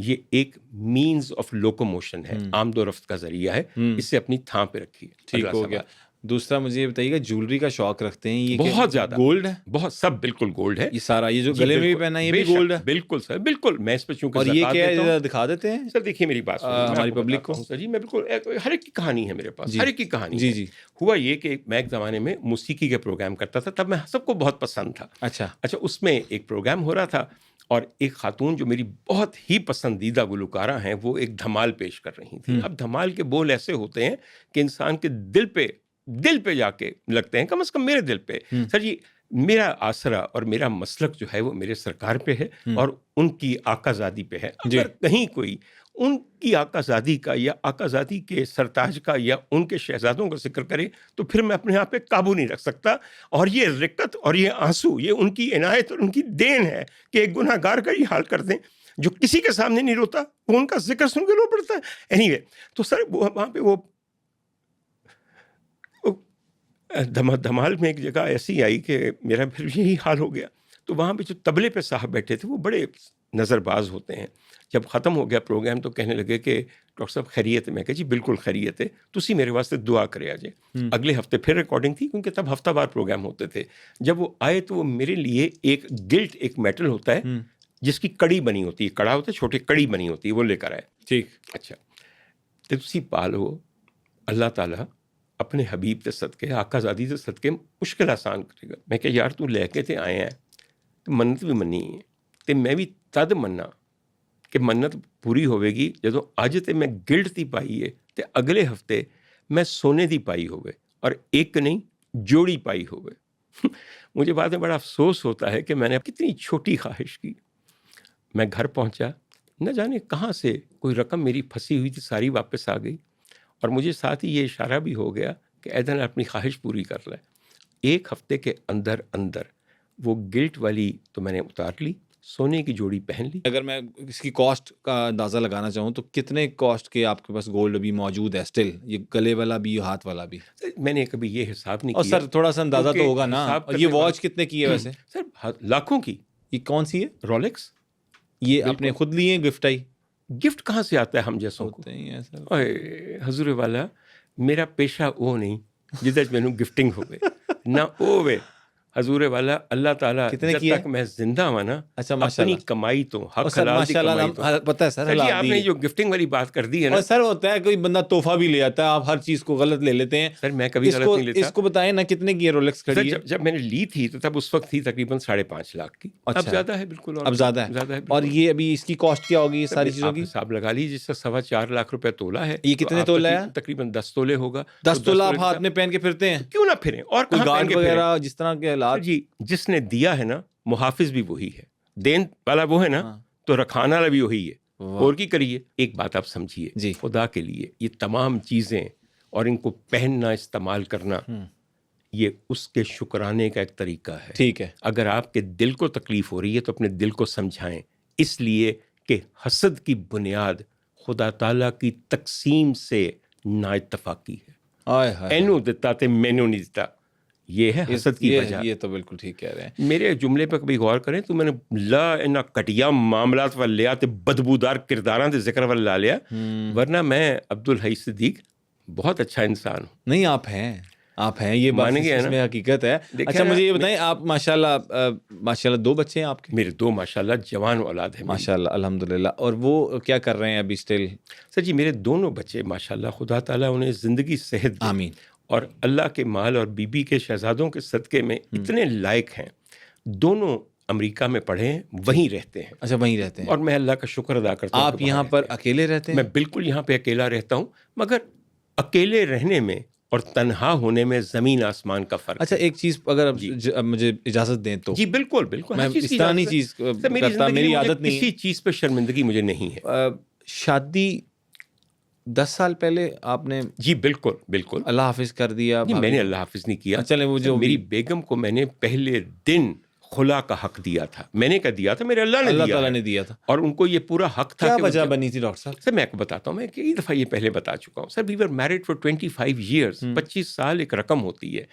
Speaker 1: یہ ایک مینز آف لوکوموشن ہے، آمد و رفت کا ذریعہ ہے، اسے اپنی تھاں پہ رکھیے.
Speaker 2: ٹھیک ہو گیا. دوسرا مجھے یہ بتائیے گا، جیولری کا شوق رکھتے ہیں یہ
Speaker 1: بہت زیادہ؟
Speaker 2: گولڈ ہے
Speaker 1: بہت، سب بالکل گولڈ ہے.
Speaker 2: یہ سارا، یہ جو گلے میں بھی پہنا ہے یہ بھی گولڈ ہے؟
Speaker 1: بالکل سر، بالکل. میں اس پہ چونکہ
Speaker 2: اور یہ کیا ہے دکھا دیتے ہیں
Speaker 1: سر؟ دیکھیے میری بات
Speaker 2: ہماری پبلک کو.
Speaker 1: سر جی میں بالکل، ہر ایک کی کہانی ہے میرے پاس، ہر ایک کی کہانی.
Speaker 2: جی جی.
Speaker 1: ہوا یہ کہ میں ایک زمانے میں موسیقی کے پروگرام کرتا تھا، تب میں سب کو بہت پسند تھا.
Speaker 2: اچھا،
Speaker 1: اس میں ایک پروگرام ہو رہا تھا اور ایک خاتون جو میری بہت ہی پسندیدہ گلوکارہ ہیں وہ ایک دھمال پیش کر رہی تھیں. اب دھمال کے بول ایسے ہوتے ہیں کہ انسان کے دل پہ جا کے لگتے ہیں، کم از کم میرے دل پہ. سر جی میرا آسرا اور میرا مسلک جو ہے وہ میرے سرکار پہ ہے اور ان کی آقازادی پہ ہے. اگر کہیں کوئی ان کی آقازادی کا یا آقازادی کے سرتاج کا یا ان کے شہزادوں کا ذکر کرے تو پھر میں اپنے آپ پہ قابو نہیں رکھ سکتا. اور یہ رقت اور یہ آنسو یہ ان کی عنایت اور ان کی دین ہے کہ ایک گناہ گار کا یہ حال کر دیں جو کسی کے سامنے نہیں روتا، وہ ان کا ذکر سن کے رو پڑتا ہے. اینی وے، تو سر وہاں پہ وہ دھمال میں ایک جگہ ایسی آئی کہ میرا پھر یہی حال ہو گیا. تو وہاں پہ جو طبلے پہ صاحب بیٹھے تھے وہ بڑے نظر باز ہوتے ہیں. جب ختم ہو گیا پروگرام تو کہنے لگے کہ ڈاکٹر صاحب خیریت ہے؟ میں کہا جی بالکل خیریت ہے، تسی میرے واسطے دعا کرے آجے. اگلے ہفتے پھر ریکارڈنگ تھی کیونکہ تب ہفتہ وار پروگرام ہوتے تھے. جب وہ آئے تو وہ میرے لیے ایک گلٹ، ایک میٹل ہوتا ہے جس کی کڑی بنی ہوتی ہے، کڑا ہوتا ہے، چھوٹی کڑی بنی ہوتی ہے، وہ لے کر آئے.
Speaker 2: ٹھیک.
Speaker 1: اچھا، تو تسی پالو اللہ تعالیٰ اپنے حبیب تے صدقے، آقازادی تے صدقے مشکل آسان کرے گا. میں کہ یار تو لے کے تے آئے ہیں تو منت بھی منی ہے تے میں بھی تد مننا کہ منت پوری ہوئے گی جدوں اج تے میں گلٹ دی پائی ہے تے اگلے ہفتے میں سونے دی پائی ہوئے اور ایک نہیں جوڑی پائی ہوئے. مجھے بعد میں بڑا افسوس ہوتا ہے کہ میں نے کتنی چھوٹی خواہش کی. میں گھر پہنچا، نہ جانے کہاں سے کوئی رقم میری پھنسی ہوئی تھی ساری واپس آ گئی اور مجھے ساتھ ہی یہ اشارہ بھی ہو گیا کہ ایدن اپنی خواہش پوری کر لے. ایک ہفتے کے اندر وہ گلٹ والی تو میں نے اتار لی، سونے کی جوڑی پہن لی.
Speaker 2: اگر میں اس کی کاسٹ کا اندازہ لگانا چاہوں تو کتنے کاسٹ کے آپ کے پاس گولڈ ابھی موجود ہے اسٹل، یہ گلے والا بھی ہاتھ والا بھی؟
Speaker 1: میں نے کبھی یہ حساب نہیں
Speaker 2: اور
Speaker 1: کیا.
Speaker 2: سر تھوڑا سا اندازہ تو ہوگا نا. یہ واچ کتنے کی ہے ویسے؟
Speaker 1: سر لاکھوں کی.
Speaker 2: یہ کون سی ہے؟
Speaker 1: رولیکس.
Speaker 2: یہ آپ نے خود لیے گفٹ آئی؟
Speaker 1: گفٹ کہاں سے آتا ہے ہم جیسوں کو؟
Speaker 2: ہوتے ہی ہیں سر.
Speaker 1: اے حضور والا، میرا پیشہ وہ نہیں جدھر مینوں گفٹنگ ہوئے نہ اوے. حضور والا اللہ تعالیٰ جب تک میں زندہ ہوا نا اپنی کمائی تو حق حلال دی کمائی تو.
Speaker 2: پتہ ہے سر
Speaker 1: آپ نے جو گفٹنگ والی بات کر دی ہے نا
Speaker 2: سر، ہوتا ہے کوئی بندہ تحفہ بھی لے آتا ہے، آپ ہر چیز کو غلط لے لیتے ہیں.
Speaker 1: سر میں کبھی غلط نہیں لیتا.
Speaker 2: اس کو بتائیں نا کتنے کی رولیکس کھڑی ہے؟
Speaker 1: جب میں نے لی تھی تو تب اس وقت تھی تقریباً 5.5 لاکھ کی. اب زیادہ ہے بالکل،
Speaker 2: اب زیادہ ہے. اور یہ ابھی اس کی کاسٹ کیا ہوگی ساری چیزوں کی؟
Speaker 1: حساب لگا لیجیے، جس سے 4.25 لاکھ روپے تولہ ہے.
Speaker 2: یہ کتنے تولہ ہے؟
Speaker 1: تقریباً 10 تولے ہوگا.
Speaker 2: 10 تولہ آپ ہاتھ میں پہن کے پھرتے ہیں؟
Speaker 1: کیوں نہ پھریں، اور
Speaker 2: کوئی گارڈ وغیرہ جس طرح کے حالات.
Speaker 1: جی جس نے دیا ہے نا محافظ بھی وہی ہے، دین والا وہ ہے نا تو رکھانا والا بھی وہی ہے. اور کی کریے. ایک بات آپ سمجھیے، خدا کے لیے یہ تمام چیزیں اور ان کو پہننا، استعمال کرنا، یہ اس کے شکرانے کا ایک طریقہ ہے.
Speaker 2: ٹھیک ہے.
Speaker 1: اگر آپ کے دل کو تکلیف ہو رہی ہے تو اپنے دل کو سمجھائیں، اس لیے کہ حسد کی بنیاد خدا تعالیٰ کی تقسیم سے نا اتفاقی ہے. اینو دیتا تے مینو نہیں دیتا، یہ ہے حسد کی وجہ.
Speaker 2: یہ تو بالکل ٹھیک کہہ رہے ہیں.
Speaker 1: میرے جملے پہ کبھی غور کریں تو میں نے لا انہا کٹیا معاملات وال لیا تے بدبودار کرداران تے ذکر وال لا لیا، ورنہ میں عبدالحی صدیق بہت اچھا انسان ہوں.
Speaker 2: نہیں، آپ ہیں یہ بات اس میں حقیقت ہے. اچھا مجھے یہ بتائیں، آپ ماشاءاللہ 2 بچے ہیں آپ کے؟
Speaker 1: میرے 2 ماشاءاللہ جوان اولاد ہیں
Speaker 2: ماشاءاللہ الحمدللہ. اور وہ کیا کر رہے ہیں ابھی اسٹل؟
Speaker 1: سر جی میرے دونوں بچے ماشاءاللہ خدا تعالیٰ انہیں زندگی صحت دے،
Speaker 2: آمین. اور
Speaker 1: اللہ کے مال اور بیوی کے شہزادوں کے صدقے میں اتنے لائق ہیں. دونوں امریکہ میں پڑھے ہیں، وہیں رہتے ہیں.
Speaker 2: اچھا وہیں رہتے ہیں.
Speaker 1: اور میں اللہ کا شکر ادا کرتا ہوں.
Speaker 2: آپ یہاں پر اکیلے رہتے ہیں؟
Speaker 1: میں بالکل یہاں پہ اکیلا رہتا ہوں، مگر اکیلے رہنے میں اور تنہا ہونے میں زمین آسمان کا فرق.
Speaker 2: اچھا ایک چیز اگر مجھے اجازت دیں تو.
Speaker 1: جی بالکل بالکل.
Speaker 2: میں اس طرح نہیں چیز کرتا، میری عادت نہیں.
Speaker 1: کسی چیز پہ شرمندگی مجھے نہیں ہے.
Speaker 2: شادی 10 سال پہلے آپ نے؟
Speaker 1: جی بالکل بالکل.
Speaker 2: اللہ حافظ کر دیا؟
Speaker 1: میں نے اللہ حافظ نہیں کیا.
Speaker 2: چلے وہ جو
Speaker 1: میری بیگم کو میں نے پہلے دن خلا کا حق دیا تھا. میں نے کہا دیا تھا، میرے اللہ تعالیٰ نے دیا تھا، اور ان کو یہ پورا حق تھا.
Speaker 2: کیا وجہ بنی تھی ڈاکٹر صاحب؟
Speaker 1: سر میں آپ کو بتاتا ہوں، میں کئی دفعہ یہ پہلے بتا چکا ہوں. Sir we were married for 25 years. 25 سال ایک رقم ہوتی ہے.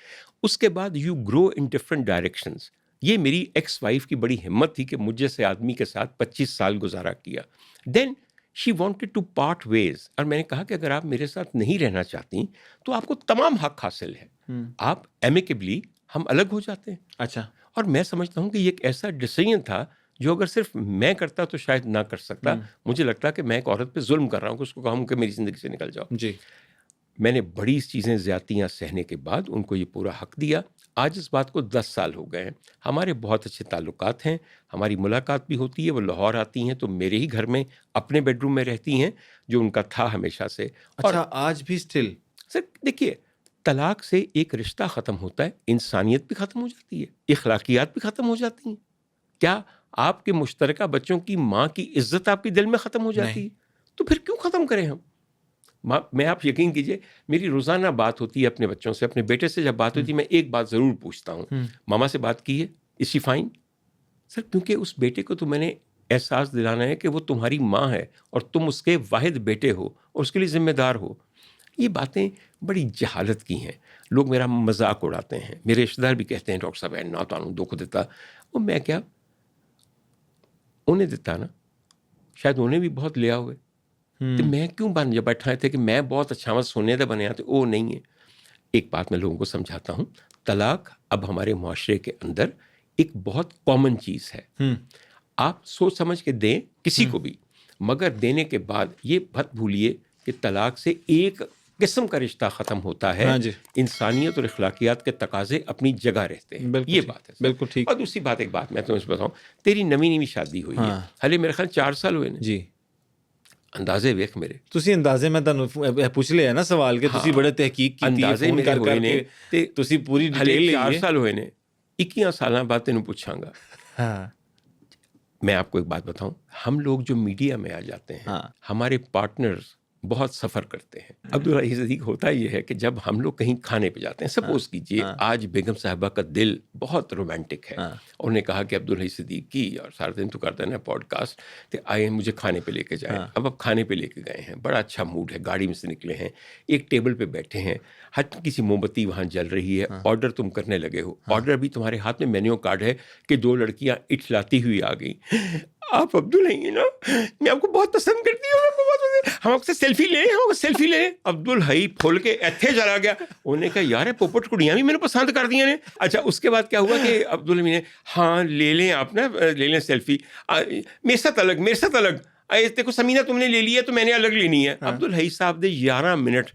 Speaker 1: اس کے بعد you grow in different directions. یہ میری ایکس وائف کی بڑی ہمت تھی کہ مجھ جیسے آدمی کے ساتھ 25 سال گزارا کیا. Then she wanted to part ways, اور میں نے کہا کہ اگر آپ میرے ساتھ نہیں رہنا چاہتی تو آپ کو تمام حق حاصل ہے، آپ ایمیکیبلی ہم الگ ہو جاتے ہیں.
Speaker 2: اچھا.
Speaker 1: اور میں سمجھتا ہوں کہ یہ ایک ایسا ڈیسیژن تھا جو اگر صرف میں کرتا تو شاید نہ کر سکتا. مجھے لگتا کہ میں ایک عورت پہ ظلم کر رہا ہوں کہ اس کو کہوں کہ میری زندگی سے نکل جاؤ.
Speaker 2: جی.
Speaker 1: میں نے بڑی چیزیں زیادتیاں سہنے کے بعد ان کو یہ پورا حق دیا. آج اس بات کو 10 سال ہو گئے ہیں. ہمارے بہت اچھے تعلقات ہیں، ہماری ملاقات بھی ہوتی ہے. وہ لاہور آتی ہیں تو میرے ہی گھر میں اپنے بیڈ روم میں رہتی ہیں جو ان کا تھا ہمیشہ سے.
Speaker 2: اچھا، آج بھی اسٹل؟
Speaker 1: سر دیکھیے، طلاق سے ایک رشتہ ختم ہوتا ہے، انسانیت بھی ختم ہو جاتی ہے، اخلاقیات بھی ختم ہو جاتی ہیں. کیا آپ کے مشترکہ بچوں کی ماں کی عزت آپ کے دل میں ختم ہو جاتی ہے؟ تو پھر کیوں ختم کریں ہم؟ میں آپ یقین کیجئے، میری روزانہ بات ہوتی ہے اپنے بچوں سے، اپنے بیٹے سے جب بات ہوتی ہے میں ایک بات ضرور پوچھتا ہوں، ماما سے بات کی ہے؟ از شی فائن؟ سر کیونکہ اس بیٹے کو تو میں نے احساس دلانا ہے کہ وہ تمہاری ماں ہے اور تم اس کے واحد بیٹے ہو اور اس کے لیے ذمہ دار ہو. یہ باتیں بڑی جہالت کی ہیں. لوگ میرا مذاق اڑاتے ہیں، میرے رشتہ دار بھی کہتے ہیں ڈاکٹر صاحب نہ تو دکھ دیتا. وہ میں کیا انہیں دیتا نا، شاید انہیں بھی بہت لیا ہوئے. تو میں کیوں بن جب بیٹھائے تھے کہ میں بہت اچھا ہوں سونے دے بنے آتے، وہ نہیں ہے. ایک بات میں لوگوں کو سمجھاتا ہوں، طلاق اب ہمارے معاشرے کے اندر ایک بہت کامن چیز ہے. آپ سوچ سمجھ کے دیں کسی کو بھی، مگر دینے کے بعد یہ مت بھولیے کہ طلاق سے ایک قسم کا رشتہ ختم ہوتا ہے. انسانیت اور اخلاقیات کے تقاضے اپنی جگہ رہتے ہیں. یہ بات ہے
Speaker 2: بالکل ٹھیک.
Speaker 1: اور دوسری بات، ایک بات میں تمہیں بتاؤں، تیری نویں شادی ہوئی ہے، حالے میرے خیال 4 سال ہوئے نا.
Speaker 2: جی.
Speaker 1: اندازے ویکھ میرے،
Speaker 2: ਤੁਸੀਂ ਅੰਦਾਜ਼ੇ ਮੈਂ ਤੁਹਾਨੂੰ ਪੁੱਛ ਲਿਆ ਨਾ ਸਵਾਲ ਕਿ ਤੁਸੀਂ ਬੜੇ ਤਹਿਕੀਕ ਕੀਤੀ ਹੈ,
Speaker 1: ਅੰਦਾਜ਼ੇ
Speaker 2: ਫੋਨ
Speaker 1: ਮੇਰੇ
Speaker 2: ਕਰ
Speaker 1: ਹੋਏ ਨੇ
Speaker 2: ਕਰਕੇ ਤੁਸੀਂ ਪੂਰੀ
Speaker 1: ਹਲੇ
Speaker 2: ਡਿਟੇਲ ਲਈ
Speaker 1: 4
Speaker 2: ਹੈ.
Speaker 1: ਸਾਲ ਹੋਏ ਨੇ, 21 ਸਾਲਾਂ ਬਾਅਦ ਤੈਨੂੰ ਪੁੱਛਾਂਗਾ.
Speaker 2: ہاں.
Speaker 1: میں آپ کو ایک بات بتاؤں، ہم لوگ جو میڈیا میں آ جاتے ہیں، ہمارے پارٹنرز بہت سفر کرتے ہیں. عبداللہ صدیق، ہوتا یہ ہے کہ جب ہم لوگ کہیں کھانے پہ جاتے ہیں، سپوز کیجئے آج بیگم صاحبہ کا دل بہت رومانٹک ہے، انہوں نے کہا کہ عبداللہ صدیق کی اور سارے دن تو کرتے ہیں نا پوڈ کاسٹ، کہ آئے مجھے کھانے پہ لے کے جائیں. اب کھانے پہ لے کے گئے ہیں، بڑا اچھا موڈ ہے، گاڑی میں سے نکلے ہیں، ایک ٹیبل پہ بیٹھے ہیں، ہر کسی موم بتی وہاں جل رہی ہے، آرڈر تم کرنے لگے ہو. آرڈر بھی تمہارے ہاتھ میں مینیو کارڈ ہے کہ 2 لڑکیاں اٹھلاتی ہوئی آ گئیں. آپ عبداللہ ہیں نا، میں آپ کو بہت پسند کرتی ہوں، ہم آپ سے سیلفی لیں، ہم سیلفی لیں. عبدالحی پھول کے ایتھے چلا گیا. انہوں نے کہا یار پوپٹ کڑیاں بھی میں نے پسند کر دیا نے. اچھا اس کے بعد کیا ہوا کہ عبدالحی نے ہاں لے لیں آپ نا، لے لیں سیلفی، میرے ساتھ الگ، میرے ساتھ الگ. دیکھو سمینہ تم نے لے لی ہے تو میں نے الگ لینی ہے. عبدالحی صاحب دے 11 منٹ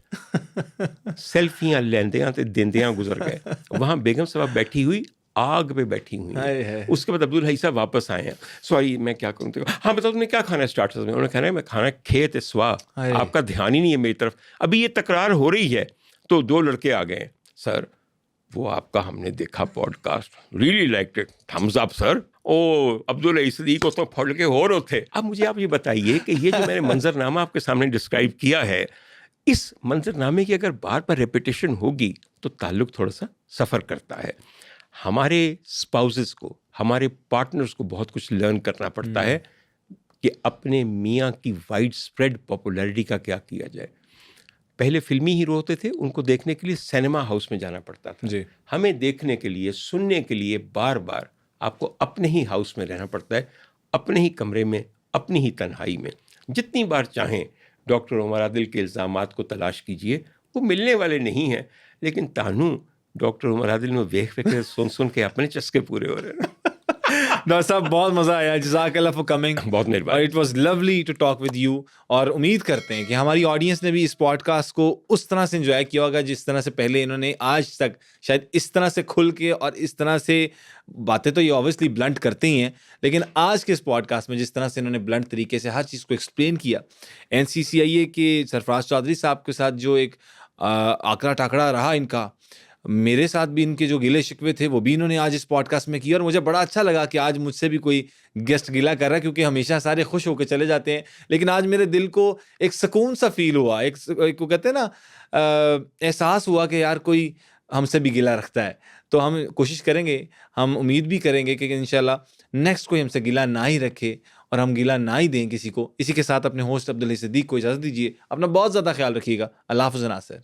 Speaker 1: سیلفیاں لیندیاں تے دیندیاں گزر گئے. وہاں بیگم صاحب بیٹھی ہوئی آگ پہ بیٹھی ہوئی ہیں. اس کے بعد عبدالحی صاحب واپس آئے ہیں. سوری میں کیا کروں، ہاں بتاؤ تم نے کیا کھانا ہے اسٹارٹر میں؟ انہوں نے کہنا ہے میں کھانا کھیت سوا، آپ کا دھیان ہی نہیں ہے میری طرف. ابھی یہ تکرار ہو رہی ہے تو 2 لڑکے آ گئے ہیں. سر وہ آپ کا ہم نے دیکھا podcast, really like it, thumbs up sir. او عبدالحی صدیق اس میں پھڑ کے ہو رہے تھے. اب مجھے آپ یہ بتائیے کہ یہ جو میں نے منظر نامہ آپ کے سامنے ڈسکرائب کیا ہے، اس منظر نامے کی اگر بار بار ریپیٹیشن ہوگی تو تعلق تھوڑا سا سفر کرتا ہے. ہمارے اسپاؤزز کو، ہمارے پارٹنرز کو بہت کچھ لرن کرنا پڑتا ہے کہ اپنے میاں کی وائڈ اسپریڈ پاپولیرٹی کا کیا کیا جائے. پہلے فلمی ہیرو ہوتے تھے، ان کو دیکھنے کے لیے سینما ہاؤس میں جانا پڑتا تھا. ہمیں دیکھنے کے لیے، سننے کے لیے بار بار آپ کو اپنے ہی ہاؤس میں رہنا پڑتا ہے، اپنے ہی کمرے میں، اپنی ہی تنہائی میں. جتنی بار چاہیں ڈاکٹر عمر عادل کے الزامات کو تلاش کیجئے، وہ ملنے والے نہیں ہیں. لیکن تانوں ڈاکٹر عمر عادل میں ویکھ کے سن کے اپنے چسکے پورے ہو رہے ہیں.
Speaker 2: ڈاکٹر صاحب بہت مزہ آیا، جزاک اللہ فار کمنگ.
Speaker 1: بہت مہربانی.
Speaker 2: It was lovely to talk with you. اور امید کرتے ہیں کہ ہماری آڈینس نے بھی اس پوڈ کاسٹ کو اس طرح سے انجوائے کیا ہوگا جس طرح سے پہلے انہوں نے آج تک شاید اس طرح سے کھل کے اور اس طرح سے باتیں تو یہ اوبیسلی بلنٹ کرتے ہی ہیں، لیکن آج کے اس پوڈ کاسٹ میں جس طرح سے انہوں نے بلنٹ طریقے سے ہر چیز کو ایکسپلین کیا. NCCIA کے سرفراز چودھری صاحب کے ساتھ جو ایک آکڑا ٹاکڑا رہا ان کا، میرے ساتھ بھی ان کے جو گلے شکوے تھے وہ بھی انہوں نے آج اس پوڈ کاسٹ میں کیا. اور مجھے بڑا اچھا لگا کہ آج مجھ سے بھی کوئی گیسٹ گلا کر رہا ہے، کیونکہ ہمیشہ سارے خوش ہو کے چلے جاتے ہیں، لیکن آج میرے دل کو ایک سکون سا فیل ہوا، ایک کو کہتے ہیں نا احساس ہوا کہ یار کوئی ہم سے بھی گلا رکھتا ہے. تو ہم کوشش کریں گے، ہم امید بھی کریں گے کہ انشاءاللہ نیکسٹ کوئی ہم سے گلا نہ ہی رکھے اور ہم گلا نہ ہی دیں کسی کو. اسی کے ساتھ اپنے ہوسٹ عبدالحی صدیق کو اجازت دیجیے. اپنا بہت زیادہ خیال رکھیے گا. اللہ حافظ ناصر.